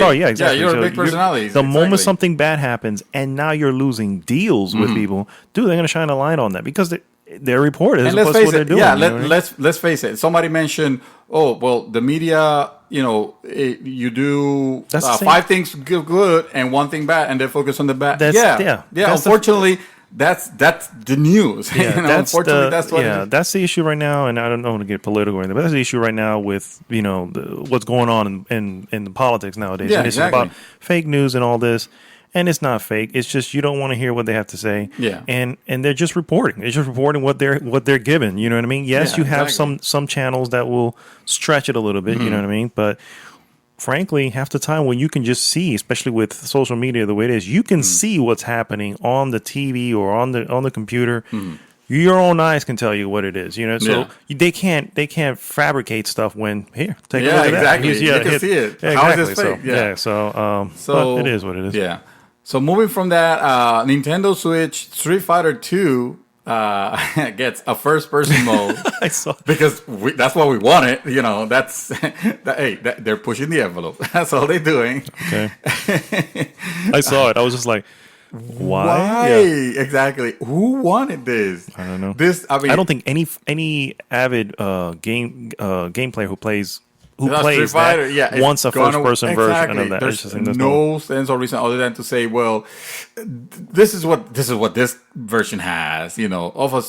superstar. Yeah, exactly. Yeah, you're a big personality. The moment something bad happens, and now you're losing deals with people, they're going to shine a light on that because they're reporters. And let's face it. Yeah, let's face it. Somebody mentioned, the media. You do 5 things good and 1 thing bad, and they focus on the bad. Unfortunately, that's the news. Yeah, unfortunately, that's what. Yeah, that's the issue right now. And I don't want to get political or anything, but that's the issue right now with what's going on in the politics nowadays. Yeah, and it's about fake news and all this. And it's not fake. It's just you don't want to hear what they have to say. Yeah. And they're just reporting. They're just reporting what they're given. You know what I mean? Yes, you have some channels that will stretch it a little bit. You know what I mean? But frankly, half the time when you can just see, especially with social media the way it is, you can see what's happening on the TV or on the computer. Your own eyes can tell you what it is, So they can't fabricate stuff when take a look at exactly. that. You can see it. Yeah, How exactly. is this fake? So it is what it is. Yeah. So moving from that, Nintendo Switch Street Fighter 2 gets a first-person mode. I saw because that's what we wanted. They're pushing the envelope. That's all they're doing. Okay. I saw it. I was just like, Why? Yeah. exactly? Who wanted this? I don't know. This, I mean, I don't think any avid game player who plays Street Fighter, that yeah, it's wants a gonna- first person version exactly. of that. There's It's just, there's no sense or reason other than to say, well, this is what this version has. Of a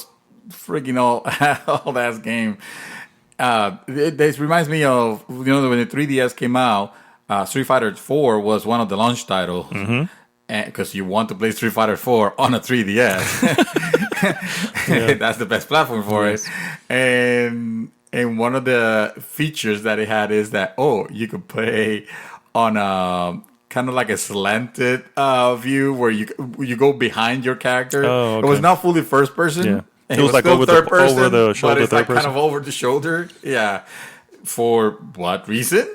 freaking old ass game. This reminds me of when the 3DS came out. Street Fighter 4 was one of the launch titles. Mm-hmm. Because you want to play Street Fighter 4 on a 3DS. That's the best platform for it. And one of the features that it had is that, you could play on a kind of like a slanted view where you go behind your character. Oh, okay. It was not fully first person. Yeah. It was like still over third person, over the shoulder, but it's third like person. kind of over the shoulder. Yeah. For what reason?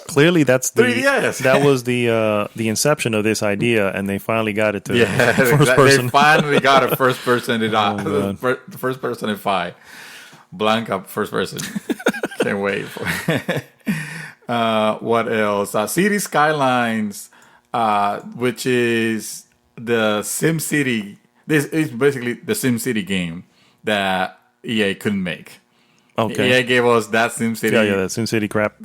Clearly, that's the 3DS. That was the inception of this idea, and they finally got it to Yeah, first person. They finally got a first person in God. first person in 5. Blanca first person. Can't wait for what else? City Skylines, which is the SimCity. This is basically the SimCity game that EA couldn't make. Okay. EA gave us that SimCity. Yeah, that SimCity crap.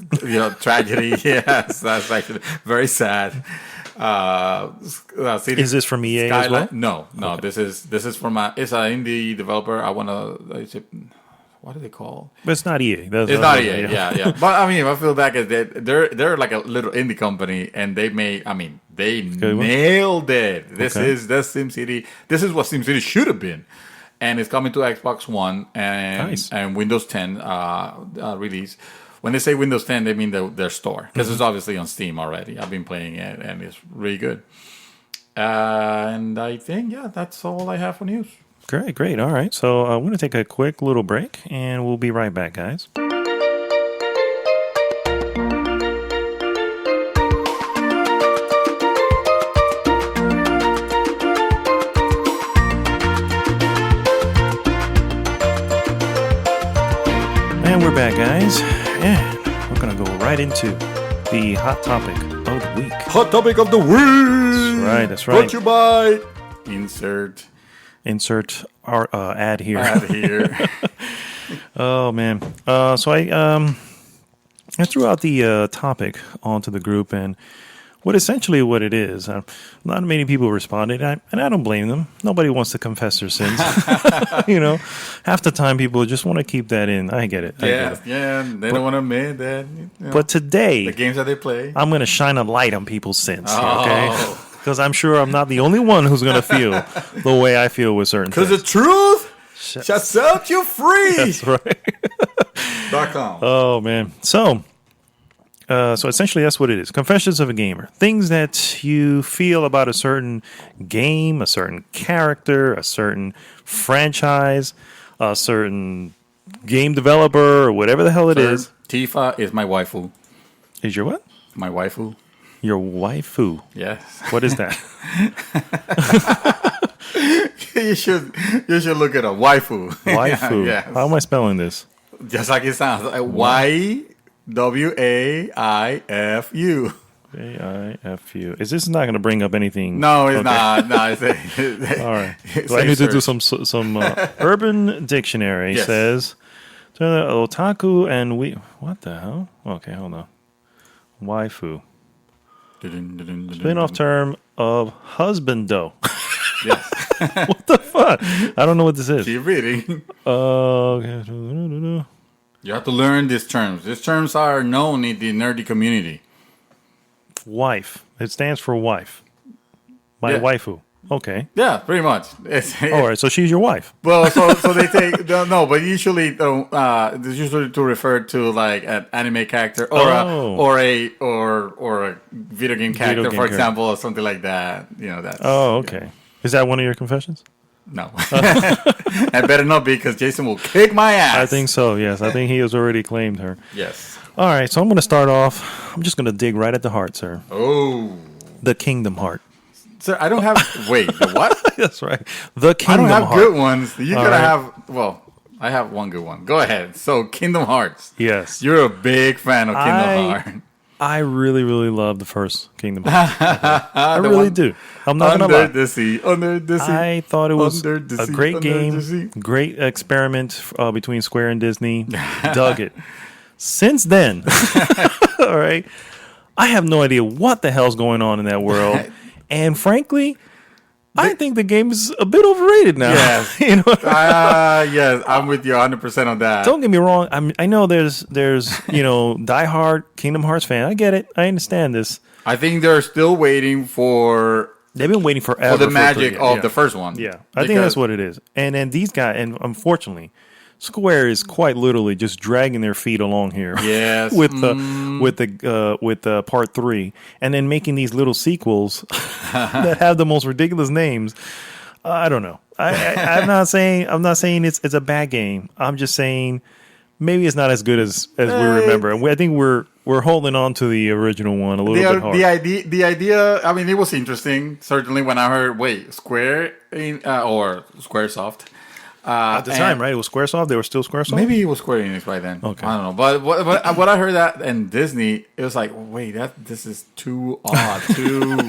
Tragedy. Yes, that's actually very sad. City Is this from EA as well? No. Okay. This is from it's an indie developer. What do they call? But it's not EA. It's not EA. Yeah. But I mean, I feel back at that, they're like a little indie company, and they nailed it. This is the SimCity. This is what SimCity should have been. And it's coming to Xbox One and Windows 10 release. When they say Windows 10, they mean their store. Because it's obviously on Steam already. I've been playing it, and it's really good. And I think, that's all I have for news. Great. All right. So I'm going to take a quick little break, and we'll be right back, guys. And we're back, guys. And we're going to go right into the hot topic of the week. Hot topic of the week! That's right. Brought to you by... Insert our ad here. Oh, man. So I threw out the topic onto the group, and what it is. Not many people responded, and I don't blame them. Nobody wants to confess their sins. Half the time people just want to keep that in. I get it. Yeah, they don't want to admit that. But today, the games that they play, I'm going to shine a light on people's sins. Okay, because I'm sure I'm not the only one who's going to feel the way I feel with certain things. Because the truth shall set you free. That's right. .com. Oh man, so essentially that's what it is. Confessions of a Gamer. Things that you feel about a certain game, a certain character, a certain franchise, a certain game developer, or whatever the hell it is. Tifa is my waifu. Is your what? My waifu. Your waifu. Yes. What is that? You should look at a waifu. Waifu. Yeah. How am I spelling this? Just like it sounds. YWAIFU. AIFU. Is this not going to bring up anything? No, it's not. No, it's all right. Do I need to do some Urban Dictionary? Yes. Says otaku and we. What the hell? Okay, hold on. Waifu. Spin-off term of husbando. Yes. What the fuck? I don't know what this is. Keep reading. Okay. You have to learn these terms. These terms are known in the nerdy community. Wife. It stands for wife. My waifu. Okay. Yeah, pretty much. All right. So she's your wife. Well, so they take no, but usually it's usually to refer to like an anime character or a video game character, for example, or something like that. That's. Oh, okay. Is that one of your confessions? No. I better not be, because Jason will kick my ass. I think so, yes. I think he has already claimed her. Yes. All right, so I'm going to start off. I'm just going to dig right at the heart, sir. Oh. The Kingdom Heart. Sir, I don't have... Wait, the what? That's right. The Kingdom Heart. I don't have good ones. You're going to have... Well, I have one good one. Go ahead. So, Kingdom Hearts. Yes. You're a big fan of Kingdom Hearts. I really, really love the first Kingdom Hearts. I really do. I'm not gonna lie. Under the sea. I thought it was Under the a sea, great under game, the sea. great experiment between Square and Disney. Dug it. Since then, all right, I have no idea what the hell's going on in that world, and frankly, I think the game is a bit overrated now. Yes. You know. Yes, I'm with you 100% on that. Don't get me wrong. I know there's diehard Kingdom Hearts fan. I get it. I understand this. I think they're still waiting for They've been waiting forever the magic it. of the first one. Yeah, I think that's what it is. And then these guys, and unfortunately, Square is quite literally just dragging their feet along here. Yes. with the part 3, and then making these little sequels that have the most ridiculous names. I don't know. I'm not saying it's a bad game. I'm just saying maybe it's not as good as we remember. And I think we're holding on to the original one a little bit hard. The idea. I mean, it was interesting. Certainly, when I heard, Square or SquareSoft. At the time, right? It was SquareSoft. They were still SquareSoft. Maybe it was Square Enix by then. Okay. I don't know. But what I heard that in Disney, it was like, wait, this is too odd.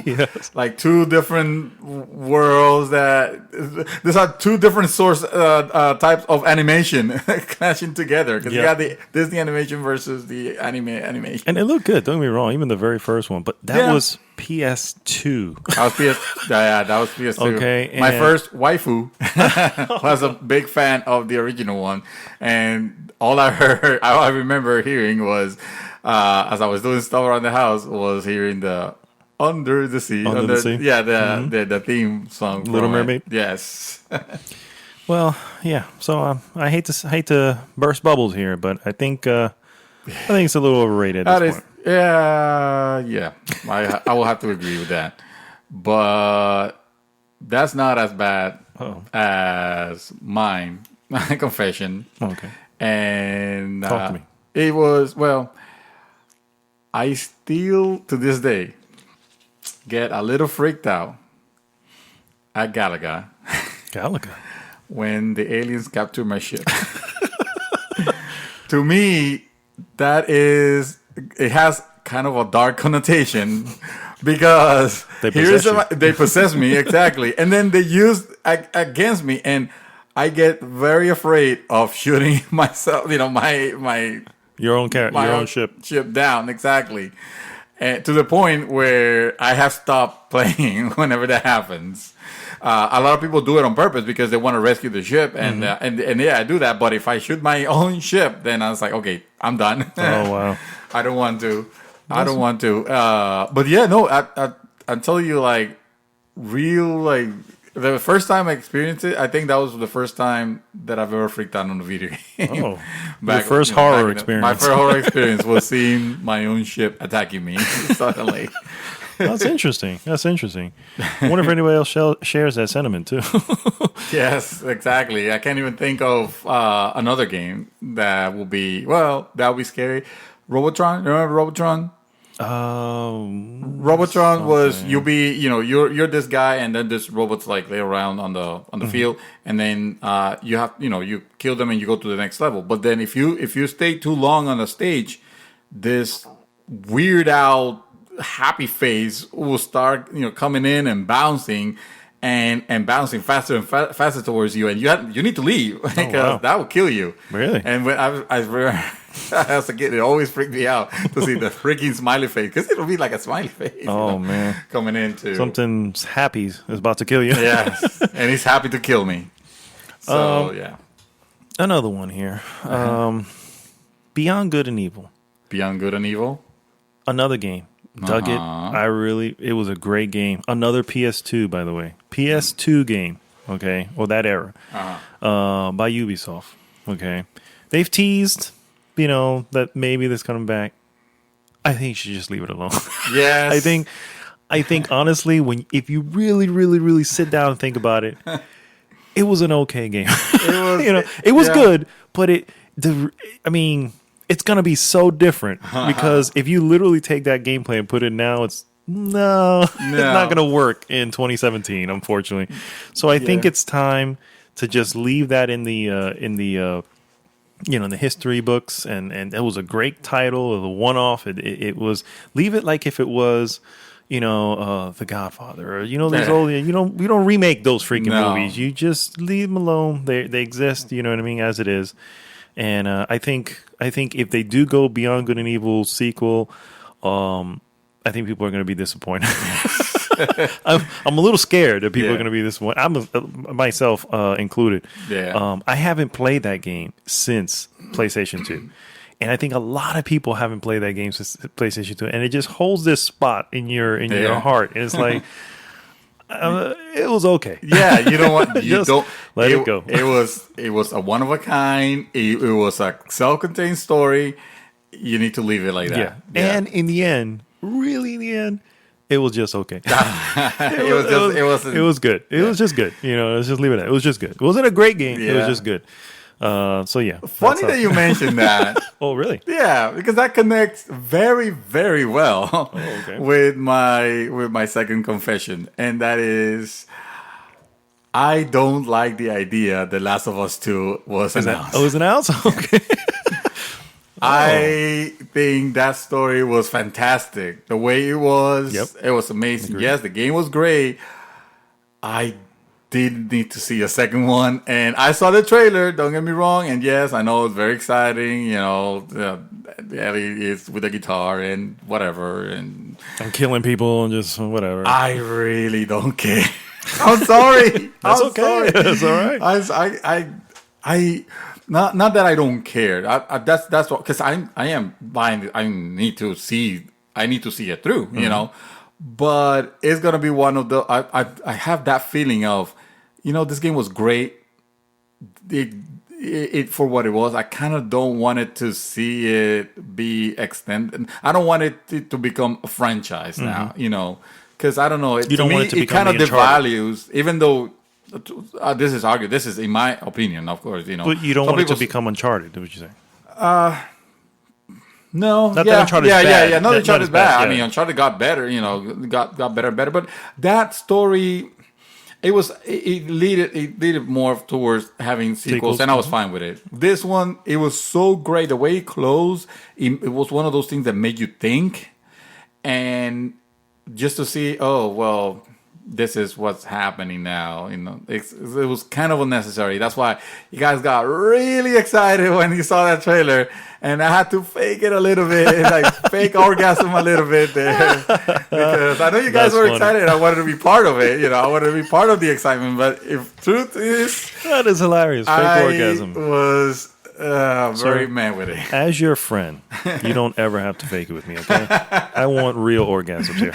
Yes. Like two different worlds these are two different source types of animation clashing together. Because you got the Disney animation versus the anime animation. And it looked good. Don't get me wrong. Even the very first one, but that was PS2. That was that was PS2. Okay, my first waifu was a big fan of the original one, and all I remember hearing was as I was doing stuff around the house was hearing the Under the Sea, Under the Sea. Yeah, the theme song, Little Mermaid. Yes. Well, yeah. So I hate to burst bubbles here, but I think it's a little overrated at this point. Yeah. I will have to agree with that, but that's not as bad as mine. My confession. Okay. And Talk to me. It was I still to this day get a little freaked out at Galaga when the aliens capture my ship. To me, it has kind of a dark connotation because they possess me exactly, and then they use against me, and I get very afraid of shooting myself. Your own ship down exactly, and to the point where I have stopped playing whenever that happens. A lot of people do it on purpose because they want to rescue the ship, and I do that. But if I shoot my own ship, then I was like, okay, I'm done. Oh wow! I don't want to. But yeah, no. I'm telling you, the first time I experienced it, I think that was the first time that I've ever freaked out on a video game. Oh, my first horror experience. My first horror experience was seeing my own ship attacking me suddenly. That's interesting. I wonder if anybody else shares that sentiment too. Yes, exactly. I can't even think of another game that will be scary. Robotron. Remember Robotron? Robotron was you're this guy, and then this robots lay around on the field, and then you kill them and you go to the next level. But then if you stay too long on the stage, this weird out happy face will start coming in and bouncing and bouncing faster and faster towards you, and you need to leave because that will kill you. Really? And when I remember as a kid, it always freaked me out to see the freaking smiley face, because it'll be like a smiley face. Oh man, coming into something's happy is about to kill you. Yes, and he's happy to kill me. So another one here. Beyond Good and Evil. Beyond Good and Evil. Another game. Dug it. It was a great game. Another PS2, by the way. PS2 game. Okay. Or that era. By Ubisoft. Okay. They've teased, that maybe this coming back. I think you should just leave it alone. Yes. I think honestly, if you really, really, really sit down and think about it, it was an okay game. It was good, but it's gonna be so different because if you literally take that gameplay and put it now, it's not gonna work in 2017, unfortunately. So I think it's time to just leave that in the the history books, and it was a great title, a one-off. It was, leave it like if it was, The Godfather, or these old, we don't remake those freaking No. movies. You just leave them alone. They exist, you know what I mean, as it is. And I think if they do go Beyond Good and Evil sequel, I think people are going to be disappointed. I'm a little scared that people are going to be disappointed. I'm myself included. Yeah. I haven't played that game since PlayStation 2. And I think a lot of people haven't played that game since PlayStation 2. And it just holds this spot in your heart. And it's like, it was okay. Yeah, you know what? You Just don't let it go. It was a one of a kind. It was a self-contained story. You need to leave it like that. Yeah. And in the end, really in the end, it was just okay. It was good. It was just good. Let's just leave it at it. It was just good. It wasn't a great game. It was just good. So yeah. Funny that you mentioned that. Oh, really? Yeah, because that connects very, very well with my second confession, and that is, I don't like the idea The Last of Us 2 was announced. It was announced? Okay. I think that story was fantastic. The way it was, it was amazing. Agreed. Yes, the game was great. I did need to see a second one, and I saw the trailer. Don't get me wrong, and yes, I know it's very exciting. Ellie is with the guitar and whatever, and killing people and just whatever. I really don't care. I'm sorry. That's I'm okay. sorry. That's all right. I not that I don't care. That's what, because I am buying it. I need to see it through. Mm-hmm. But it's gonna be one of the. I have that feeling of, this game was great. It for what it was. I kind of don't want it to see it be extended. I don't want it to become a franchise now. Because I don't know. You don't want it to become kind of the Uncharted. devalues, even though. This is argued. This is in my opinion, of course. But you don't want it to become Uncharted, is what you say? No, Not that Uncharted is bad. Yeah. Not Not Uncharted as is bad, bad. yeah. I mean, Uncharted got better. Got better and better. But that story, it leaded more towards having sequels, and I was fine with it. This one, it was so great. The way it closed, it was one of those things that made you think, and just to see, oh well, this is what's happening now. It was kind of unnecessary. That's why you guys got really excited when you saw that trailer, and I had to fake it a little bit, like fake orgasm a little bit there, because I know you guys were excited. I wanted to be part of it. I wanted to be part of the excitement. But if truth is, that is hilarious. Fake orgasm. Was very mad with it. As your friend, you don't ever have to fake it with me, okay? I want real orgasms here.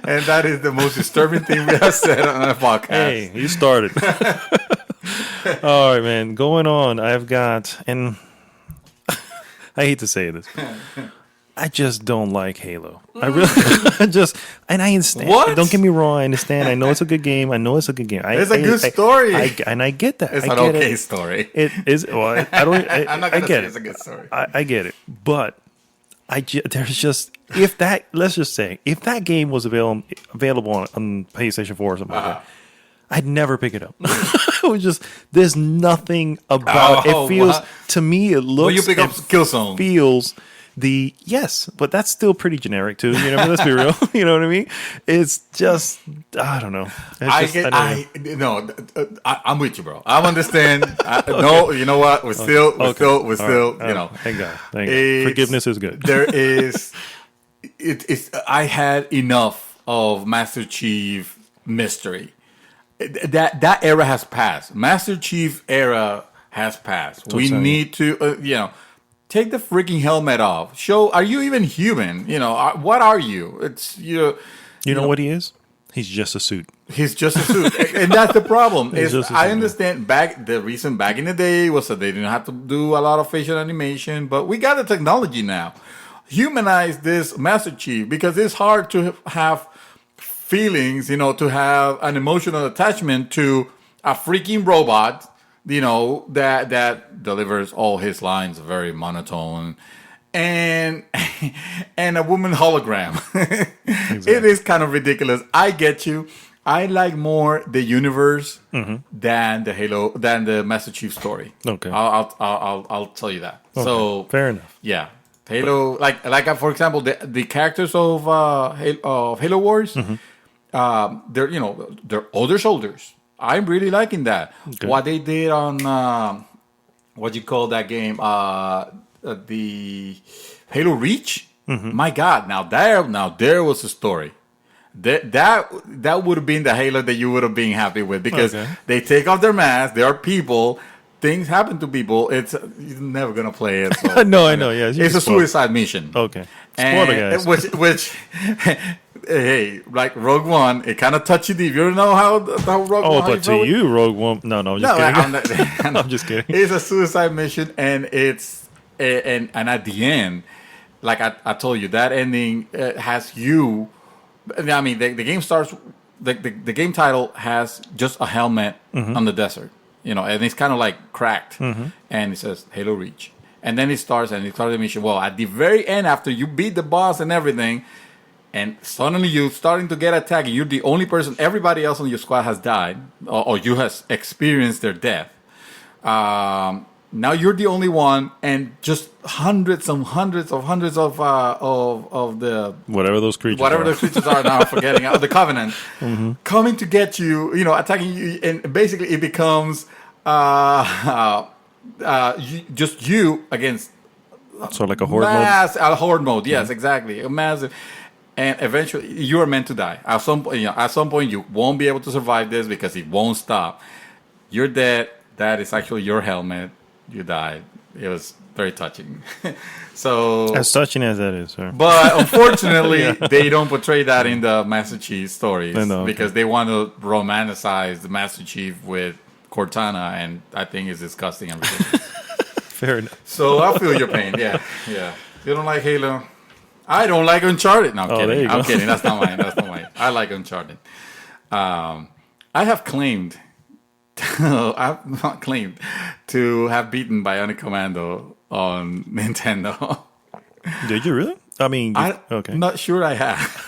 And that is the most disturbing thing we have said on a podcast. Hey, you started. All right, man. Going on, I've got, and I hate to say this, I just don't like Halo. I really, and I understand. What? Don't get me wrong. I understand. I know it's a good game. It's a good game. It's a good story. And I get that. It's I an get okay it. story. It is. Well, I don't. I'm not I going to get say it. it's a good story. I get it. But there's just, let's just say, if that game was available on PlayStation 4 or something like that, I'd never pick it up. It was just, there's nothing about it. It feels, to me, it looks. Well, you pick up Killzone. Feels yes, but that's still pretty generic too. Let's be real. You know what I mean? It's just, I don't know. I'm with you, bro. I understand. No, you know what? We're still. Thank God. Forgiveness is good. There is. I had enough of Master Chief mystery. That era has passed. Master Chief era has passed. We need to, take the freaking helmet off. Show, are you even human? What are you? It's you know what he is? He's just a suit. He's just a suit, and that's the problem. I understand the reason back in the day was that they didn't have to do a lot of facial animation, but we got the technology now. Humanize this Master Chief, because it's hard to have feelings, to have an emotional attachment to a freaking robot, that delivers all his lines very monotone, and a woman hologram. Exactly. It is kind of ridiculous. I get you. I like more the universe than the Master Chief story. Okay. I'll tell you that. Okay. So Fair enough. yeah, Halo, for example, the characters of Halo Wars, they're older soldiers. I'm really liking that. Okay. What they did on what you call that game, the Halo Reach. My God, now there was a story. That would have been the Halo that you would have been happy with, because they take off their masks. They are people. Things happen to people. You're never gonna play it. So, No, I know. Yeah, it's a suicide mission. Okay, spoiler, guys. Which hey, like Rogue One, it kind of touched you deep. You don't know how Rogue One. Oh, but to you, Rogue One. No, I'm just kidding. I'm just kidding. It's a suicide mission, and and at the end, like I told you, that ending has you. I mean, the game starts. The game title has just a helmet on the desert, and it's kind of like cracked, and it says Halo Reach, and then it starts the mission. Well, at the very end, after you beat the boss and everything, and suddenly you're starting to get attacked. You're the only person. Everybody else on your squad has died, or you has experienced their death. Now you're the only one, and just hundreds of the whatever those creatures are now, I'm forgetting the Covenant coming to get you, attacking you, and basically it becomes just you against. So like a horde mode. A horde mode, yes, exactly, a massive. And eventually, you are meant to die. At some point, you won't be able to survive this because it won't stop. You're dead. That is actually your helmet. You died. It was very touching. So as touching as that is, sir. But unfortunately, they don't portray that in the Master Chief stories because they want to romanticize the Master Chief with Cortana, and I think it's disgusting and ridiculous. Fair enough. So I feel your pain. Yeah. You don't like Halo? I don't like Uncharted. No, I'm kidding. That's not mine. I like Uncharted. I have claimed. I've not claimed to have beaten Bionic Commando on Nintendo. Did you really? I mean, I'm not sure I have.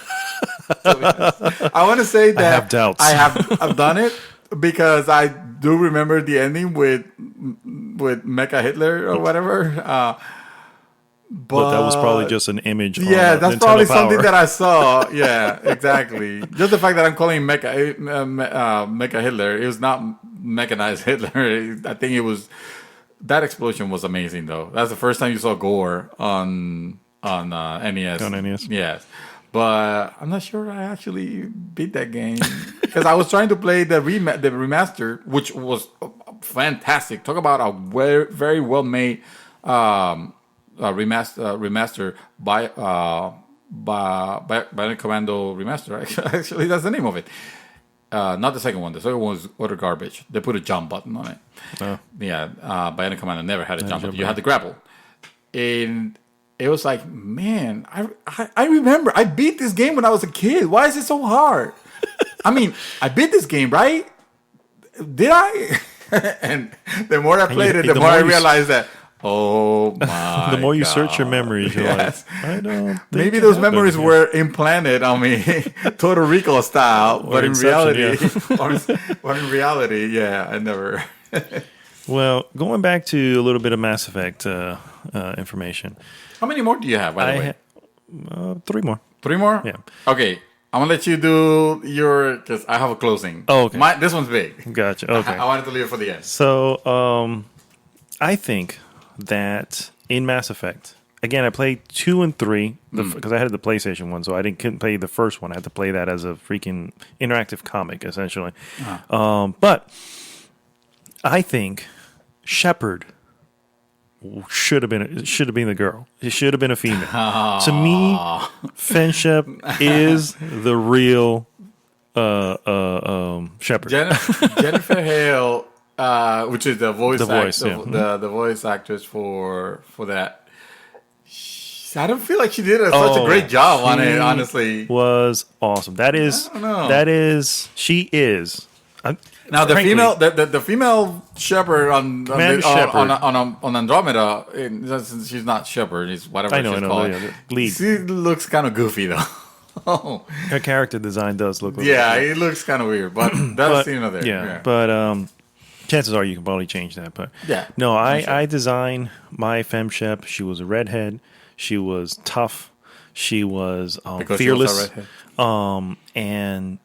I want to say that I have doubts. I've done it because I do remember the ending with Mecha Hitler or whatever. But that was probably just an image. Yeah, that's Nintendo probably Power. something that I saw. Yeah, exactly. Just the fact that I'm calling Mecha Hitler, it was not mechanized Hitler. I think it was. That explosion was amazing, though. That's the first time you saw gore on NES. On NES. Yes, but I'm not sure I actually beat that game because I was trying to play the remaster, which was fantastic. Talk about a very well made. Remaster by Bionic Commando remaster. Actually, that's the name of it. Not the second one. The second one was utter garbage. They put a jump button on it. Oh. Yeah, Bionic Commando never had a jump button. You had to grapple, and it was like, man, I remember I beat this game when I was a kid. Why is it so hard? I mean, I beat this game, right? Did I? And the more I played it, the more I realized that. Oh my! The more you search your memories, you're like, I don't. Maybe those memories were implanted on me, Total Recall style, but in reality, yeah, I never. Well, going back to a little bit of Mass Effect information. How many more do you have, by the way? 3 more. 3 more? Yeah. Okay. I'm going to let you do your, because I have a closing. Oh, okay. This one's big. Gotcha. Okay. I wanted to leave it for the end. So, I think that in Mass Effect, again, I played 2 and 3 because I had the PlayStation one, so couldn't play the first one. I had to play that as a freaking interactive comic, essentially. But I think Shepard should have been the girl. It should have been a female. To me, Fenshep is the real Shepard. Jennifer Hale, which is the voice actress for that. I don't feel like she did such a great job on it. Honestly, was awesome. She is. Now the female Shepard on Andromeda, she's not Shepard. It's whatever she's called. Lead. She looks kind of goofy though. Her character design does look. Yeah, it looks kind of weird, but that's there. Yeah, but chances are you can probably change that. But Yeah, no, sure. I designed my femshep. She was a redhead. She was tough. She was Because fearless. she was a redhead. And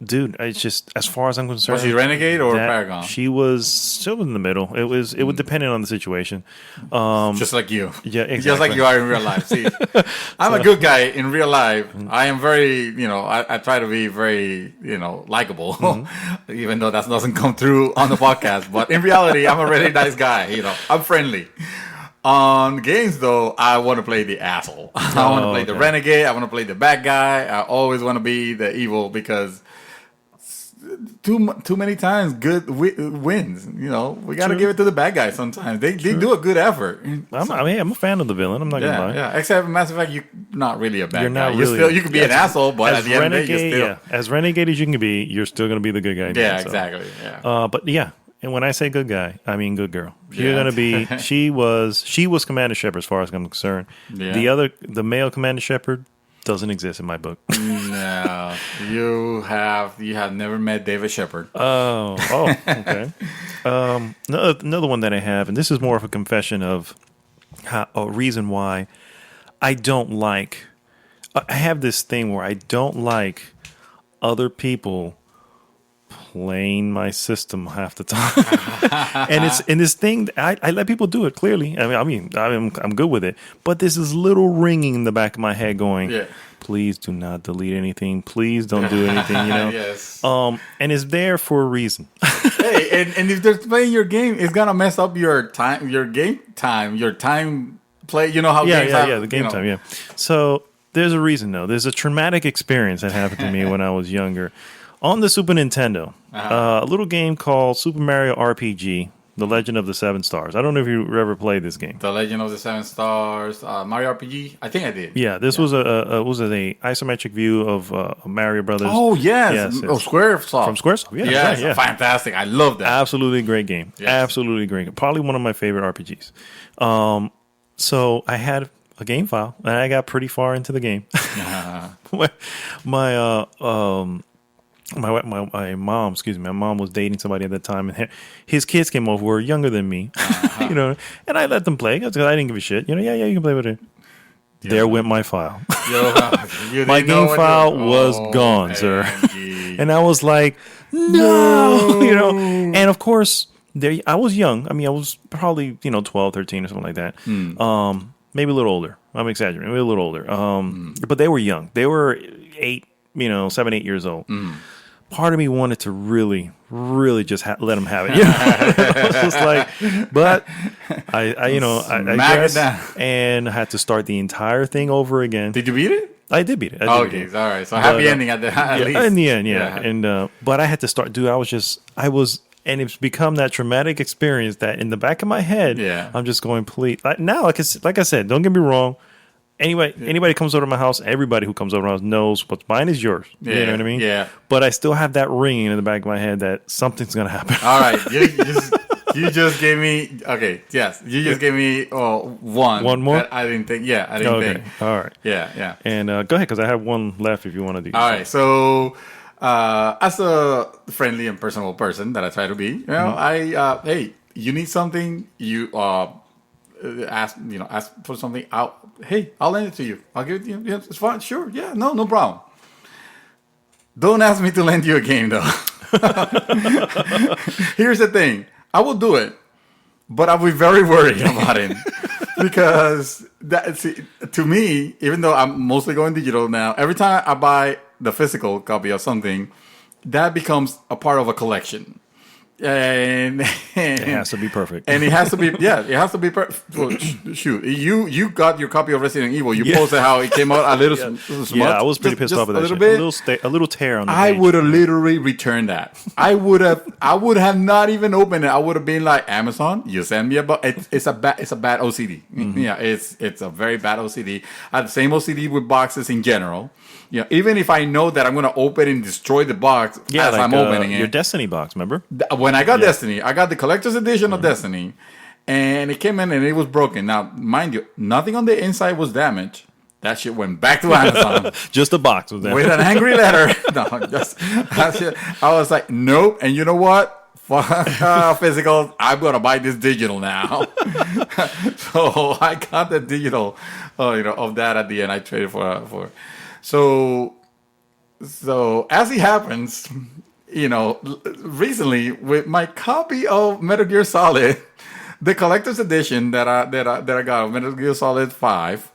dude, it's just as far as I'm concerned. Was she Renegade or Paragon? She was still in the middle. It would depend on the situation. Just like you. Yeah, exactly. Just like you are in real life. See, I'm a good guy in real life. I am very, I try to be very, likable, even though that doesn't come through on the podcast. But in reality, I'm a really nice guy. I'm friendly. On games, though, I want to play the asshole. I want to play the renegade. I want to play the bad guy. I always want to be the evil because too many times good wins. We got to give it to the bad guy sometimes. They do a good effort. I'm a fan of the villain. I'm not gonna lie. Yeah. Except in Mass Effect, you're not really a bad You're guy. not really. You could be an asshole, but at the end of the day, you're still. Yeah, as renegade as you can be, you're still gonna be the good guy. Yeah, exactly. Yeah. But yeah, and when I say good guy, I mean good girl. You're Yeah. gonna be. She was Commander Shepard, as far as I'm concerned. Yeah. The male Commander Shepard doesn't exist in my book. No, you have never met David Shepard. Oh, okay. Another one that I have, and this is more of a confession of a reason why I don't like. I have this thing where I don't like other people playing my system half the time, and it's in this thing. I let people do it clearly. I'm good with it, but there's this little ringing in the back of my head going, Yeah. Please do not delete anything. Please don't do anything. Yes. And it's there for a reason. Hey, and if they're playing your game, it's gonna mess up your time, your time play. You know how games have, the game time. Yeah. So there's a reason though. There's a traumatic experience that happened to me when I was younger. On the Super Nintendo, a little game called Super Mario RPG: The Legend of the Seven Stars. I don't know if you ever played this game. The Legend of the Seven Stars, Mario RPG. I think I did. Yeah, this was a isometric view of Mario Brothers. Oh yes, Squaresoft. From Squaresoft. Yeah, yes, right, yeah. Fantastic. I love that. Absolutely great game. Yes. Absolutely great game. Probably one of my favorite RPGs. So I had a game file, and I got pretty far into the game. My mom was dating somebody at the time, and his kids came over who were younger than me, and I let them play because I didn't give a shit. You can play with it. Yeah. There went my file. My game file was gone, sir. And I was like, no, and of course, I was young. I mean, I was probably, 12, 13 or something like that. Maybe a little older. I'm exaggerating. Maybe a little older. But they were young. They were 7, 8 years old. Part of me wanted to really, really just let them have it. I was just like, but I guess, and I had to start the entire thing over again. Did you beat it? I did beat it. Okay, all right. So happy ending at least. In the end, yeah. And but I had to start. Dude, and it's become that traumatic experience that in the back of my head, I'm just going, please. Now, like I said, don't get me wrong. Anybody comes over to my house, everybody who comes over to my house knows what's mine is yours. Yeah, you know what I mean? Yeah. But I still have that ringing in the back of my head that something's going to happen. All right. You just gave me, okay, yes. You just gave me one. One more? That I didn't think. Yeah, I didn't think. All right. Yeah. And go ahead, because I have one left if you want to do. All right. So, as a friendly and personable person that I try to be, hey, you need something, you ask for something out. Hey, I'll lend it to you. I'll give it to you. Yeah, it's fine. Sure. Yeah. No problem. Don't ask me to lend you a game though. Here's the thing. I will do it, but I'll be very worried about it because to me, even though I'm mostly going digital now, every time I buy the physical copy of something, that becomes a part of a collection. And it has to be perfect. And it has to be, it has to be perfect. Well, shoot, you got your copy of Resident Evil. You posted how it came out a little smudge. Yeah, I was pretty pissed off with that. A little bit. A little tear on the I page. would have literally returned that. I would have not even opened it. I would have been like, Amazon, you send me it's a bad OCD. Mm-hmm. Yeah, it's a very bad OCD. I have the same OCD with boxes in general. Even if I know that I'm going to open and destroy the box as I'm opening it. Your Destiny box, remember? When I got Destiny, I got the collector's edition of Destiny, and it came in and it was broken. Now, mind you, nothing on the inside was damaged. That shit went back to Amazon. Just a box with that. With an angry letter. No, just I was like, nope. And you know what? Fuck physical. I'm gonna buy this digital now. So I got the digital, of that at the end. I traded for. So as it happens, recently with my copy of Metal Gear Solid, the collector's edition that I got of Metal Gear Solid 5.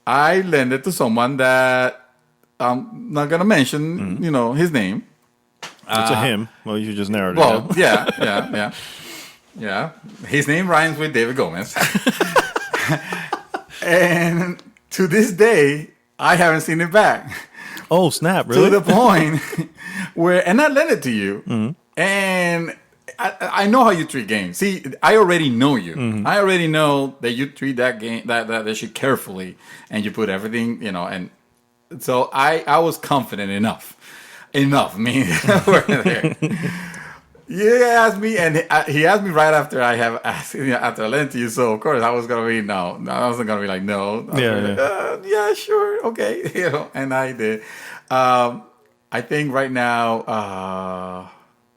I lent it to someone that I'm not gonna mention, his name. It's a him. Well, you just narrowed it Well, down. yeah. His name rhymes with David Gomez, and to this day, I haven't seen it back. Oh, snap! Really? To the point where, and I lent it to you, and I know how you treat games. See, I already know you. I already know that you treat that game, that shit carefully, and you put everything, and so I was confident enough. We're there. You asked me, and he asked me right after after I lent to you. So of course I was gonna be no. I wasn't gonna be like no. Yeah, sure, okay, and I did. I think right now,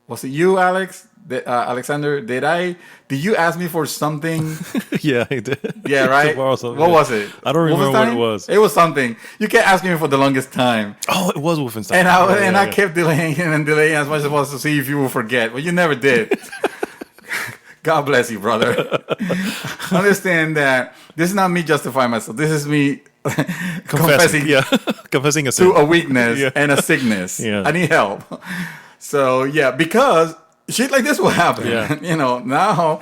was it you, Alex? Alexander, did you ask me for something? Yeah, I did. Yeah, right. What was it? I don't remember what it was. It was something. You kept asking me for the longest time. Oh, it was Wolfenstein. And I kept delaying and delaying as much as possible to see if you will forget, but you never did. God bless you, brother. Understand that this is not me justifying myself. This is me confessing, confessing a sin. to a weakness and a sickness. Yeah. I need help. So because shit like this will happen. Yeah. Now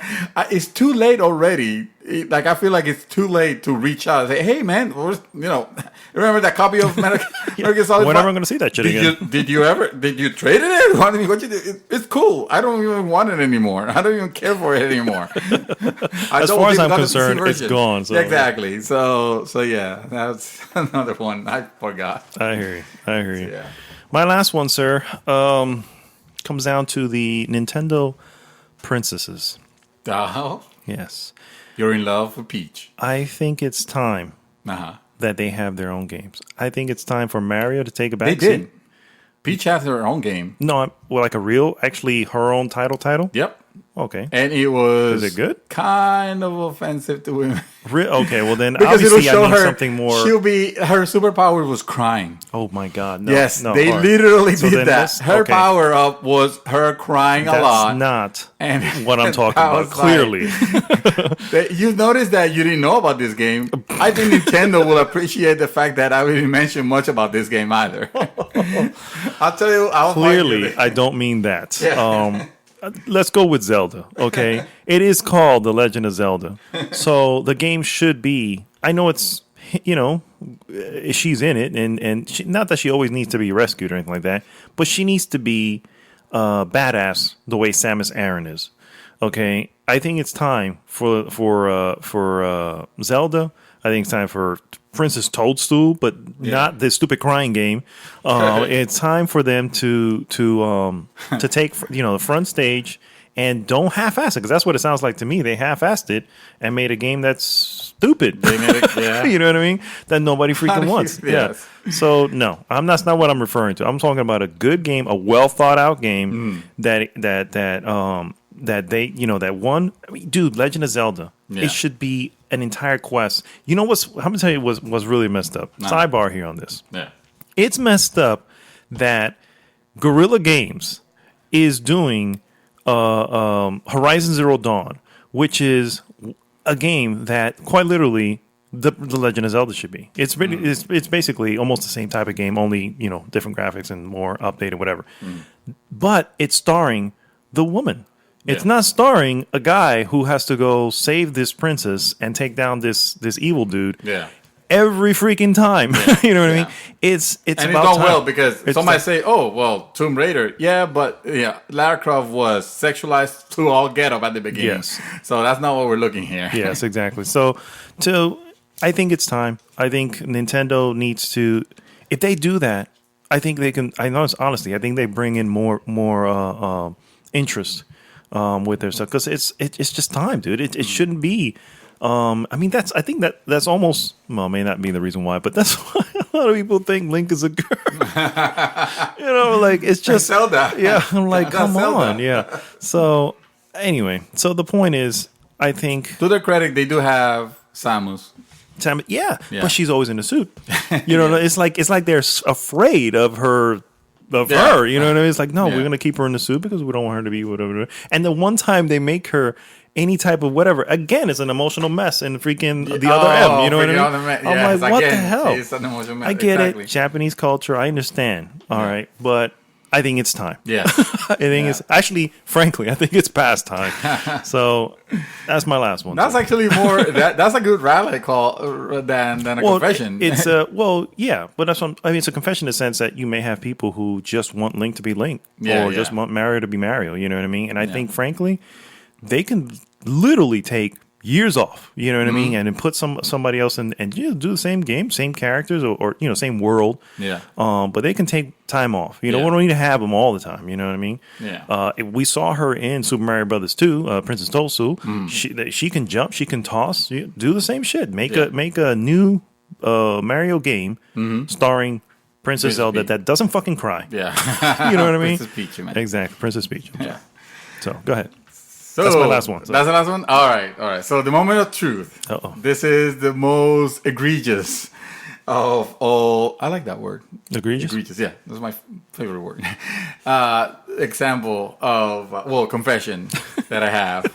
it's too late already. I feel like it's too late to reach out and say, hey, man, remember that copy of Metal Gear Solid? Whenever I'm going to see that shit again. Did you trade it? What you did? It's cool. I don't even want it anymore. I don't even care for it anymore. As far as I'm concerned, it's gone. So. Exactly. So yeah, that's another one I forgot. I hear you. Yeah. My last one, sir, comes down to the Nintendo princesses. Oh, Yes. you're in love with Peach. I think it's time Uh-huh. that they have their own games. I think it's time for Mario to take a back They seat. did. Peach has her own game. No, like actually her own title? Yep. Okay. And it was... Is it good? Kind of offensive to women. Okay, well then Because it'll obviously show I need her something more... her superpower was crying. Oh my God. No, Yes, no, they all right. literally So did then that. let's- Her okay. power up was her crying a That's lot. not And what I'm talking I about. was Clearly. You noticed that you didn't know about this game. I think Nintendo will appreciate the fact that I didn't mention much about this game either. I'll tell you. Clearly, I don't mean that. Yeah. Let's go with Zelda, okay? It is called The Legend of Zelda. So the game should be, I know it's, she's in it, and not that she always needs to be rescued or anything like that, but she needs to be badass the way Samus Aran is, okay? I think it's time for Zelda. I think it's time for Princess Toadstool, but not this stupid crying game. It's time for them to take the front stage and don't half-ass it, because that's what it sounds like to me. They half-assed it and made a game that's stupid. They made it, yeah. You know what I mean? That nobody freaking wants. Yes. Yeah. So no, that's not what I'm referring to. I'm talking about a good game, a well thought out game that they that one. I mean, dude, Legend of Zelda. Yeah. It should be an entire quest. You know what's? I'm gonna tell you was really messed up. Sidebar here on this. Yeah. It's messed up that Guerrilla Games is doing Horizon Zero Dawn, which is a game that quite literally the Legend of Zelda should be. It's really, it's basically almost the same type of game, only different graphics and more updated, whatever. But it's starring the woman. It's not starring a guy who has to go save this princess and take down this evil dude. Yeah. Every freaking time. You know what I mean? It's And about it's gone time. well because It's somebody like- say, "Oh, well, Tomb Raider." Yeah, but Lara Croft was sexualized to all get up at the beginning. Yes. So that's not what we're looking here. Yes, exactly. So I think it's time. I think Nintendo needs to, if they do that, I think they can. I know, honestly, I think they bring in more interest with their stuff, because it's just time, dude. It shouldn't be I mean, I think that's almost, well, may not be the reason why, but that's why a lot of people think Link is a girl. Like it's just Zelda. Yeah, I'm like, That's come Zelda. on, yeah. So anyway, so the point is, I think To their credit, they do have Samus. Yeah, Yeah. but she's always in a suit. It's like they're afraid of her. Yeah. Her, you know what I mean? It's like, no, Yeah. we're gonna keep her in the suit because we don't want her to be whatever. And the one time they make her any type of whatever, again, it's an emotional mess and freaking the other M. You know what I mean? I'm like, what the hell? It's an emotional mess. I get Exactly. it, Japanese culture, I understand. All right, but I think it's time. Yeah. I think it's actually, frankly, I think it's past time. So that's my last one. That's actually more. That's a good rally call than a confession. It's yeah, but that's what I mean. It's a confession in the sense that you may have people who just want Link to be Link, or just want Mario to be Mario. You know what I mean? And I think, frankly, they can literally take years off. You know what I mean? And then put somebody else in and do the same game, same characters, or same world. Yeah. But they can take time off. We don't need to have them all the time. You know what I mean? Yeah. We saw her in Super Mario Brothers 2, Princess Toadstool. She can jump, she can toss, do the same shit. Make a new Mario game starring Princess Zelda Peach. that doesn't fucking cry. Yeah. You know what I mean? Princess Peach, man. Exactly, Princess Peach. Yeah. So go ahead. So, That's my last one. So. That's the last one? All right. So the moment of truth. Uh-oh. This is the most egregious of all. I like that word. Egregious? Egregious, yeah. That's my favorite word. Example of, confession that I have.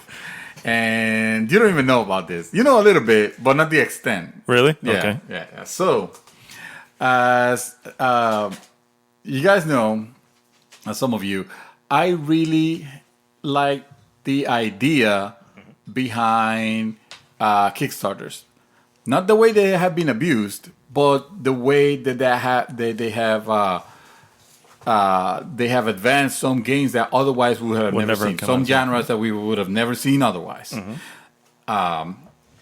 And you don't even know about this. You know a little bit, but not the extent. Really? Yeah. Okay. Yeah. So, as you guys know, some of you, I really like the idea behind Kickstarters. Not the way they have been abused, but the way that they have advanced some games that otherwise we would have never seen. Some genres that we would have never seen otherwise. And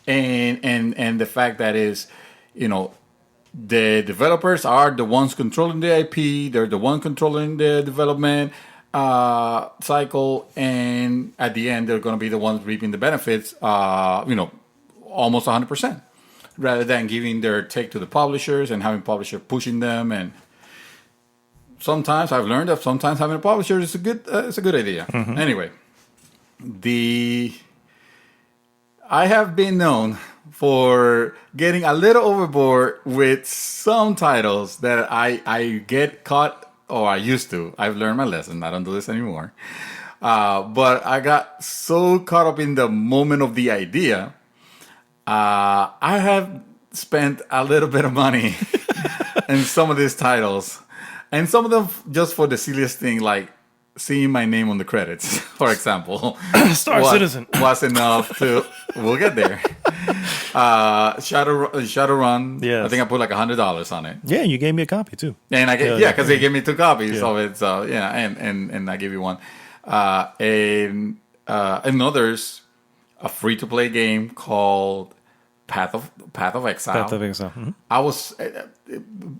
the fact that is, the developers are the ones controlling the IP. They're the ones controlling the development cycle, and at the end, they're going to be the ones reaping the benefits. Almost 100%, rather than giving their take to the publishers and having publisher pushing them. And sometimes I've learned that sometimes having a publisher is a good idea. Anyway, I have been known for getting a little overboard with some titles that I get caught, or I used to. I've learned my lesson. I don't do this anymore. But I got so caught up in the moment of the idea. I have spent a little bit of money in some of these titles. And some of them just for the silliest thing, like seeing my name on the credits, for example. Star Citizen. Was enough to... We'll get there. Shadowrun. Yes. I think I put like $100 on it. Yeah, you gave me a copy too. And because they gave me 2 copies Yeah. of it. So, and I gave you one. And others, a free-to-play game called Path of Exile. Path of Exile.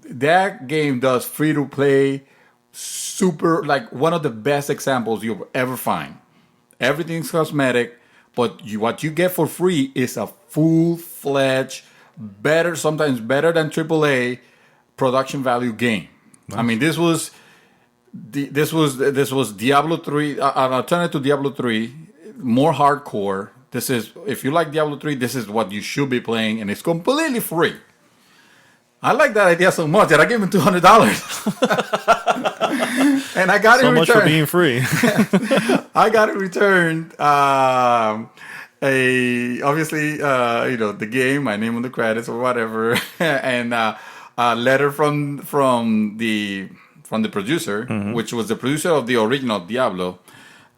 That game does free-to-play super, like one of the best examples you'll ever find. Everything's cosmetic, but what you get for free is a full-fledged, sometimes better than AAA production value game. Nice. I mean, this was Diablo 3, an alternative to Diablo 3, more hardcore. This is, if you like Diablo 3, this is what you should be playing, and it's completely free. I like that idea so much that I gave him $200. And I got it returned. So much for being free. I got it returned. Obviously, the game, my name on the credits or whatever, and a letter from the producer, which was the producer of the original Diablo.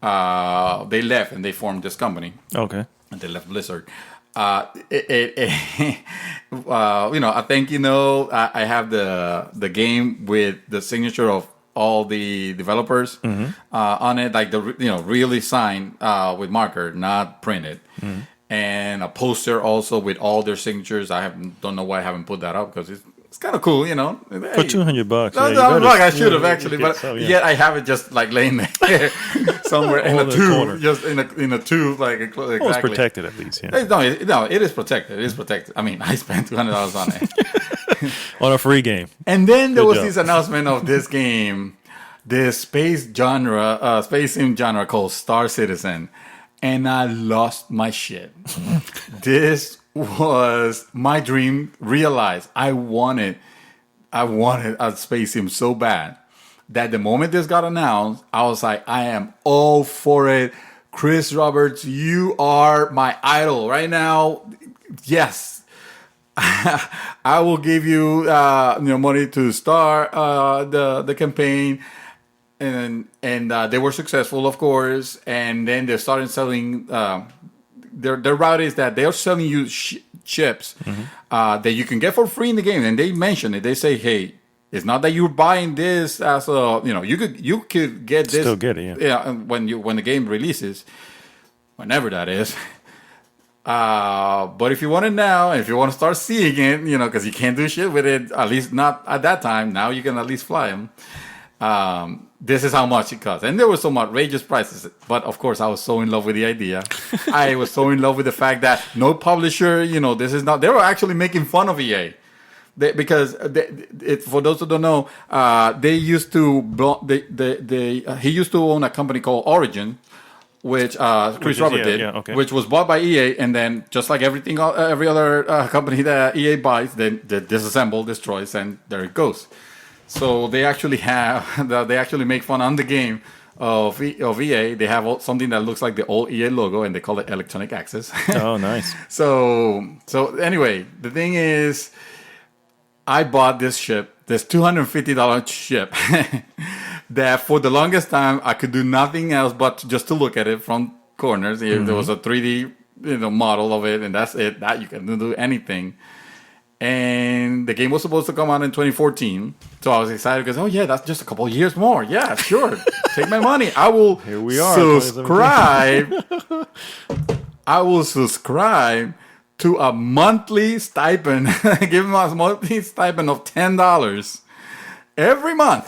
They left and they formed this company. Okay. And they left Blizzard. A thank you note. I have the game with the signature of all the developers on it, like really signed with marker, not printed, and a poster also with all their signatures. Don't know why I haven't put that up because it's kind of cool, For Hey, $200. no, Yeah, no, you better- look, I should have yeah, actually, get but some, yeah. yet I have it just like laying there somewhere in On a the tube, corner. just in a tube, like exactly. Well, it's protected at least. Yeah. No, it is protected. It is protected. I mean, I spent $200 on it. On a free game. And then there Good was job. this announcement of this game, this space sim genre called Star Citizen, and I lost my shit. This was my dream realized. I wanted a space sim so bad that the moment this got announced, I was like, I am all for it. Chris Roberts, you are my idol right now. Yes. I will give you money to start the campaign, and they were successful, of course. And then they started selling. Their route is that they are selling you chips that you can get for free in the game, and they mention it. They say, "Hey, it's not that you're buying this as a you could get this, Still get it, yeah, when the game releases, whenever that is." But if you want it now, if you want to start seeing it, because you can't do shit with it, at least not at that time. Now you can at least fly them. This is how much it costs. And there were some outrageous prices. But of course, I was so in love with the idea. I was so in love with the fact that no publisher, this is not, they were actually making fun of EA. For those who don't know, they used to, he used to own a company called Origin, which Chris Robert did, which was bought by EA, and then just like every other company that EA buys, they disassemble, destroys, and there it goes. So they actually make fun on the game of EA. They have something that looks like the old EA logo, and they call it Electronic Access. Oh, nice. So anyway, the thing is, I bought this $250 chip. That for the longest time I could do nothing else but just to look at it from corners. There was a 3D model of it, and that's it. That you can do anything. And the game was supposed to come out in 2014, so I was excited because that's just a couple of years more. Yeah, sure, take my money. I will. Here we are. Subscribe. I will subscribe to a monthly stipend. Give them a monthly stipend of $10 every month.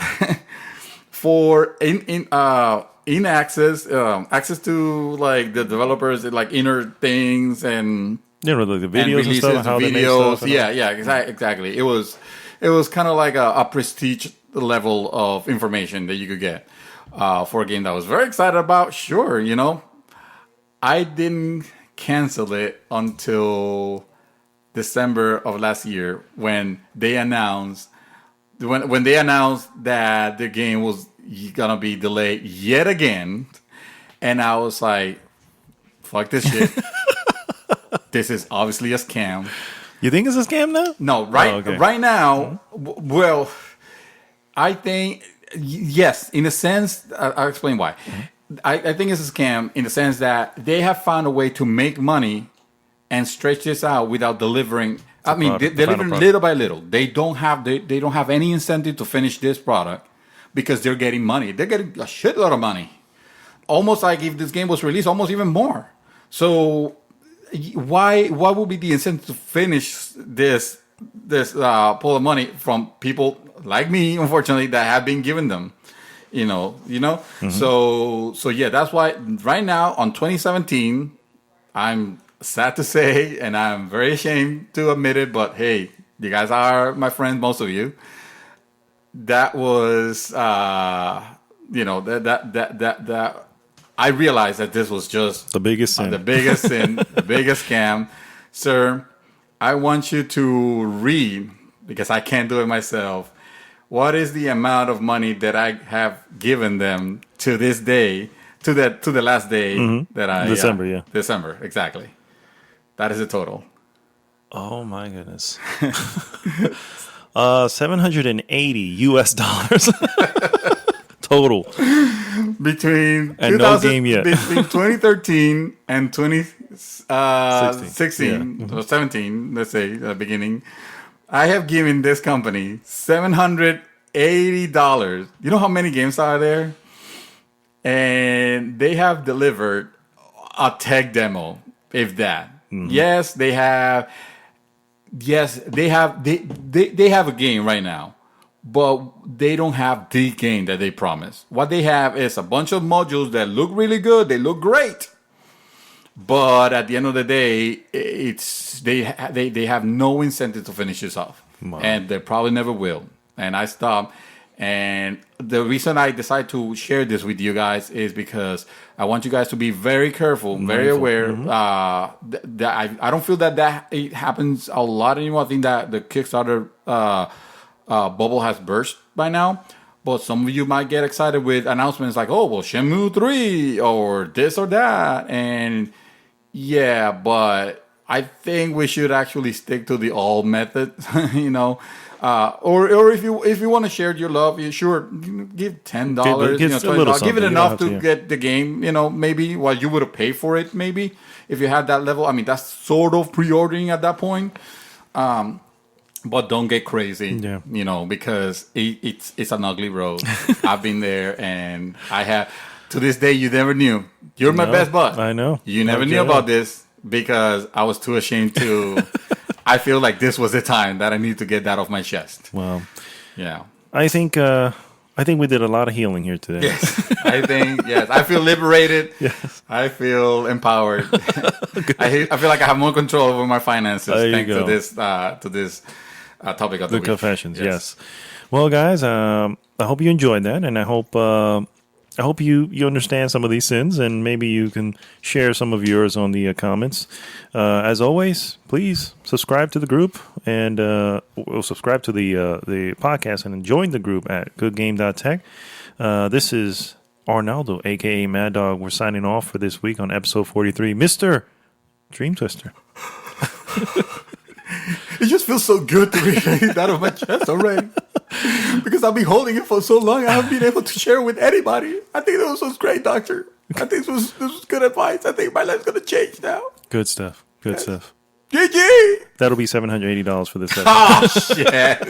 For in access to like the developers, like inner things and like the videos and stuff, how they make stuff. Yeah, exactly. It was kind of like a prestige level of information that you could get for a game that I was very excited about. Sure, I didn't cancel it until December of last year when they announced that the game was gonna be delayed yet again, and I was like, fuck this shit. This is obviously a scam. You think it's a scam now? No, right now, well, I think, yes, in a sense, I'll explain why. I think it's a scam in the sense that they have found a way to make money and stretch this out without delivering. They're delivering little by little. They don't have any incentive to finish this product because they're getting money. They're getting a shitload of money. Almost like if this game was released, almost even more. So why would be the incentive to finish this pool of money from people like me, unfortunately, that have been given them? Mm-hmm. So yeah, that's why right now on 2017, I'm sad to say, and I'm very ashamed to admit it, but hey, you guys are my friends, most of you. That was, that I realized that this was just the biggest sin, the biggest scam. Sir, I want you to read, because I can't do it myself, what is the amount of money that I have given them to this day, to the last day that I December, December, exactly. That is the total. Oh my goodness. $780 total between no game yet. Between 2013 and 2016 or 17, let's say the beginning, I have given this company $780. You know how many games are there? And they have delivered a tech demo, if that. Mm-hmm. Yes, they have yes, they have a game right now, but they don't have the game that they promised. What they have is a bunch of modules that look really good. They look great, but at the end of the day, they have no incentive to finish this off, Wow. and they probably never will. And I stopped. And the reason I decided to share this with you guys is because I want you guys to be very careful, very aware. I don't feel that it happens a lot anymore. I think that the Kickstarter bubble has burst by now. But some of you might get excited with announcements like, oh, well, Shenmue 3 or this or that. And yeah, but I think we should actually stick to the old method, you know. Or if you want to share your love, you sure give $10, Give a little $20, give it something. You enough don't have to to, get the game. You know, maybe what you would have paid for it. Maybe if you had that level. I mean, that's sort of pre-ordering at that point. But don't get crazy. Yeah. You know, because it's an ugly road. I've been there, and I have. To this day, you never knew. You're my best bud. I know. You never knew about this because I was too ashamed to. I feel like this was the time that I need to get that off my chest. Well, Yeah. I think we did a lot of healing here today. Yes. I feel liberated. Yes. I feel empowered. I feel like I have more control over my finances There you thanks go. to this topic of the The week. confessions, yes. Well, guys, I hope you enjoyed that, and I hope you understand some of these sins, and maybe you can share some of yours on the comments. As always, please subscribe to the group and subscribe to the podcast and join the group at goodgame.tech. This is Arnaldo, a.k.a. Mad Dog. We're signing off for this week on episode 43. Mr. Dream Twister. It just feels so good to be that off my chest already. Because I've been holding it for so long, I haven't been able to share it with anybody. I think this was great, Doctor. I think this was good advice. I think my life's going to change now. Good stuff. Good stuff. GG! That'll be $780 for this episode. Oh, shit.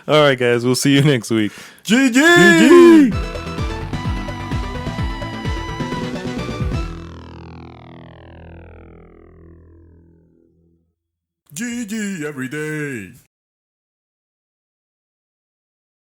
All right, guys. We'll see you next week. GG! GG every day.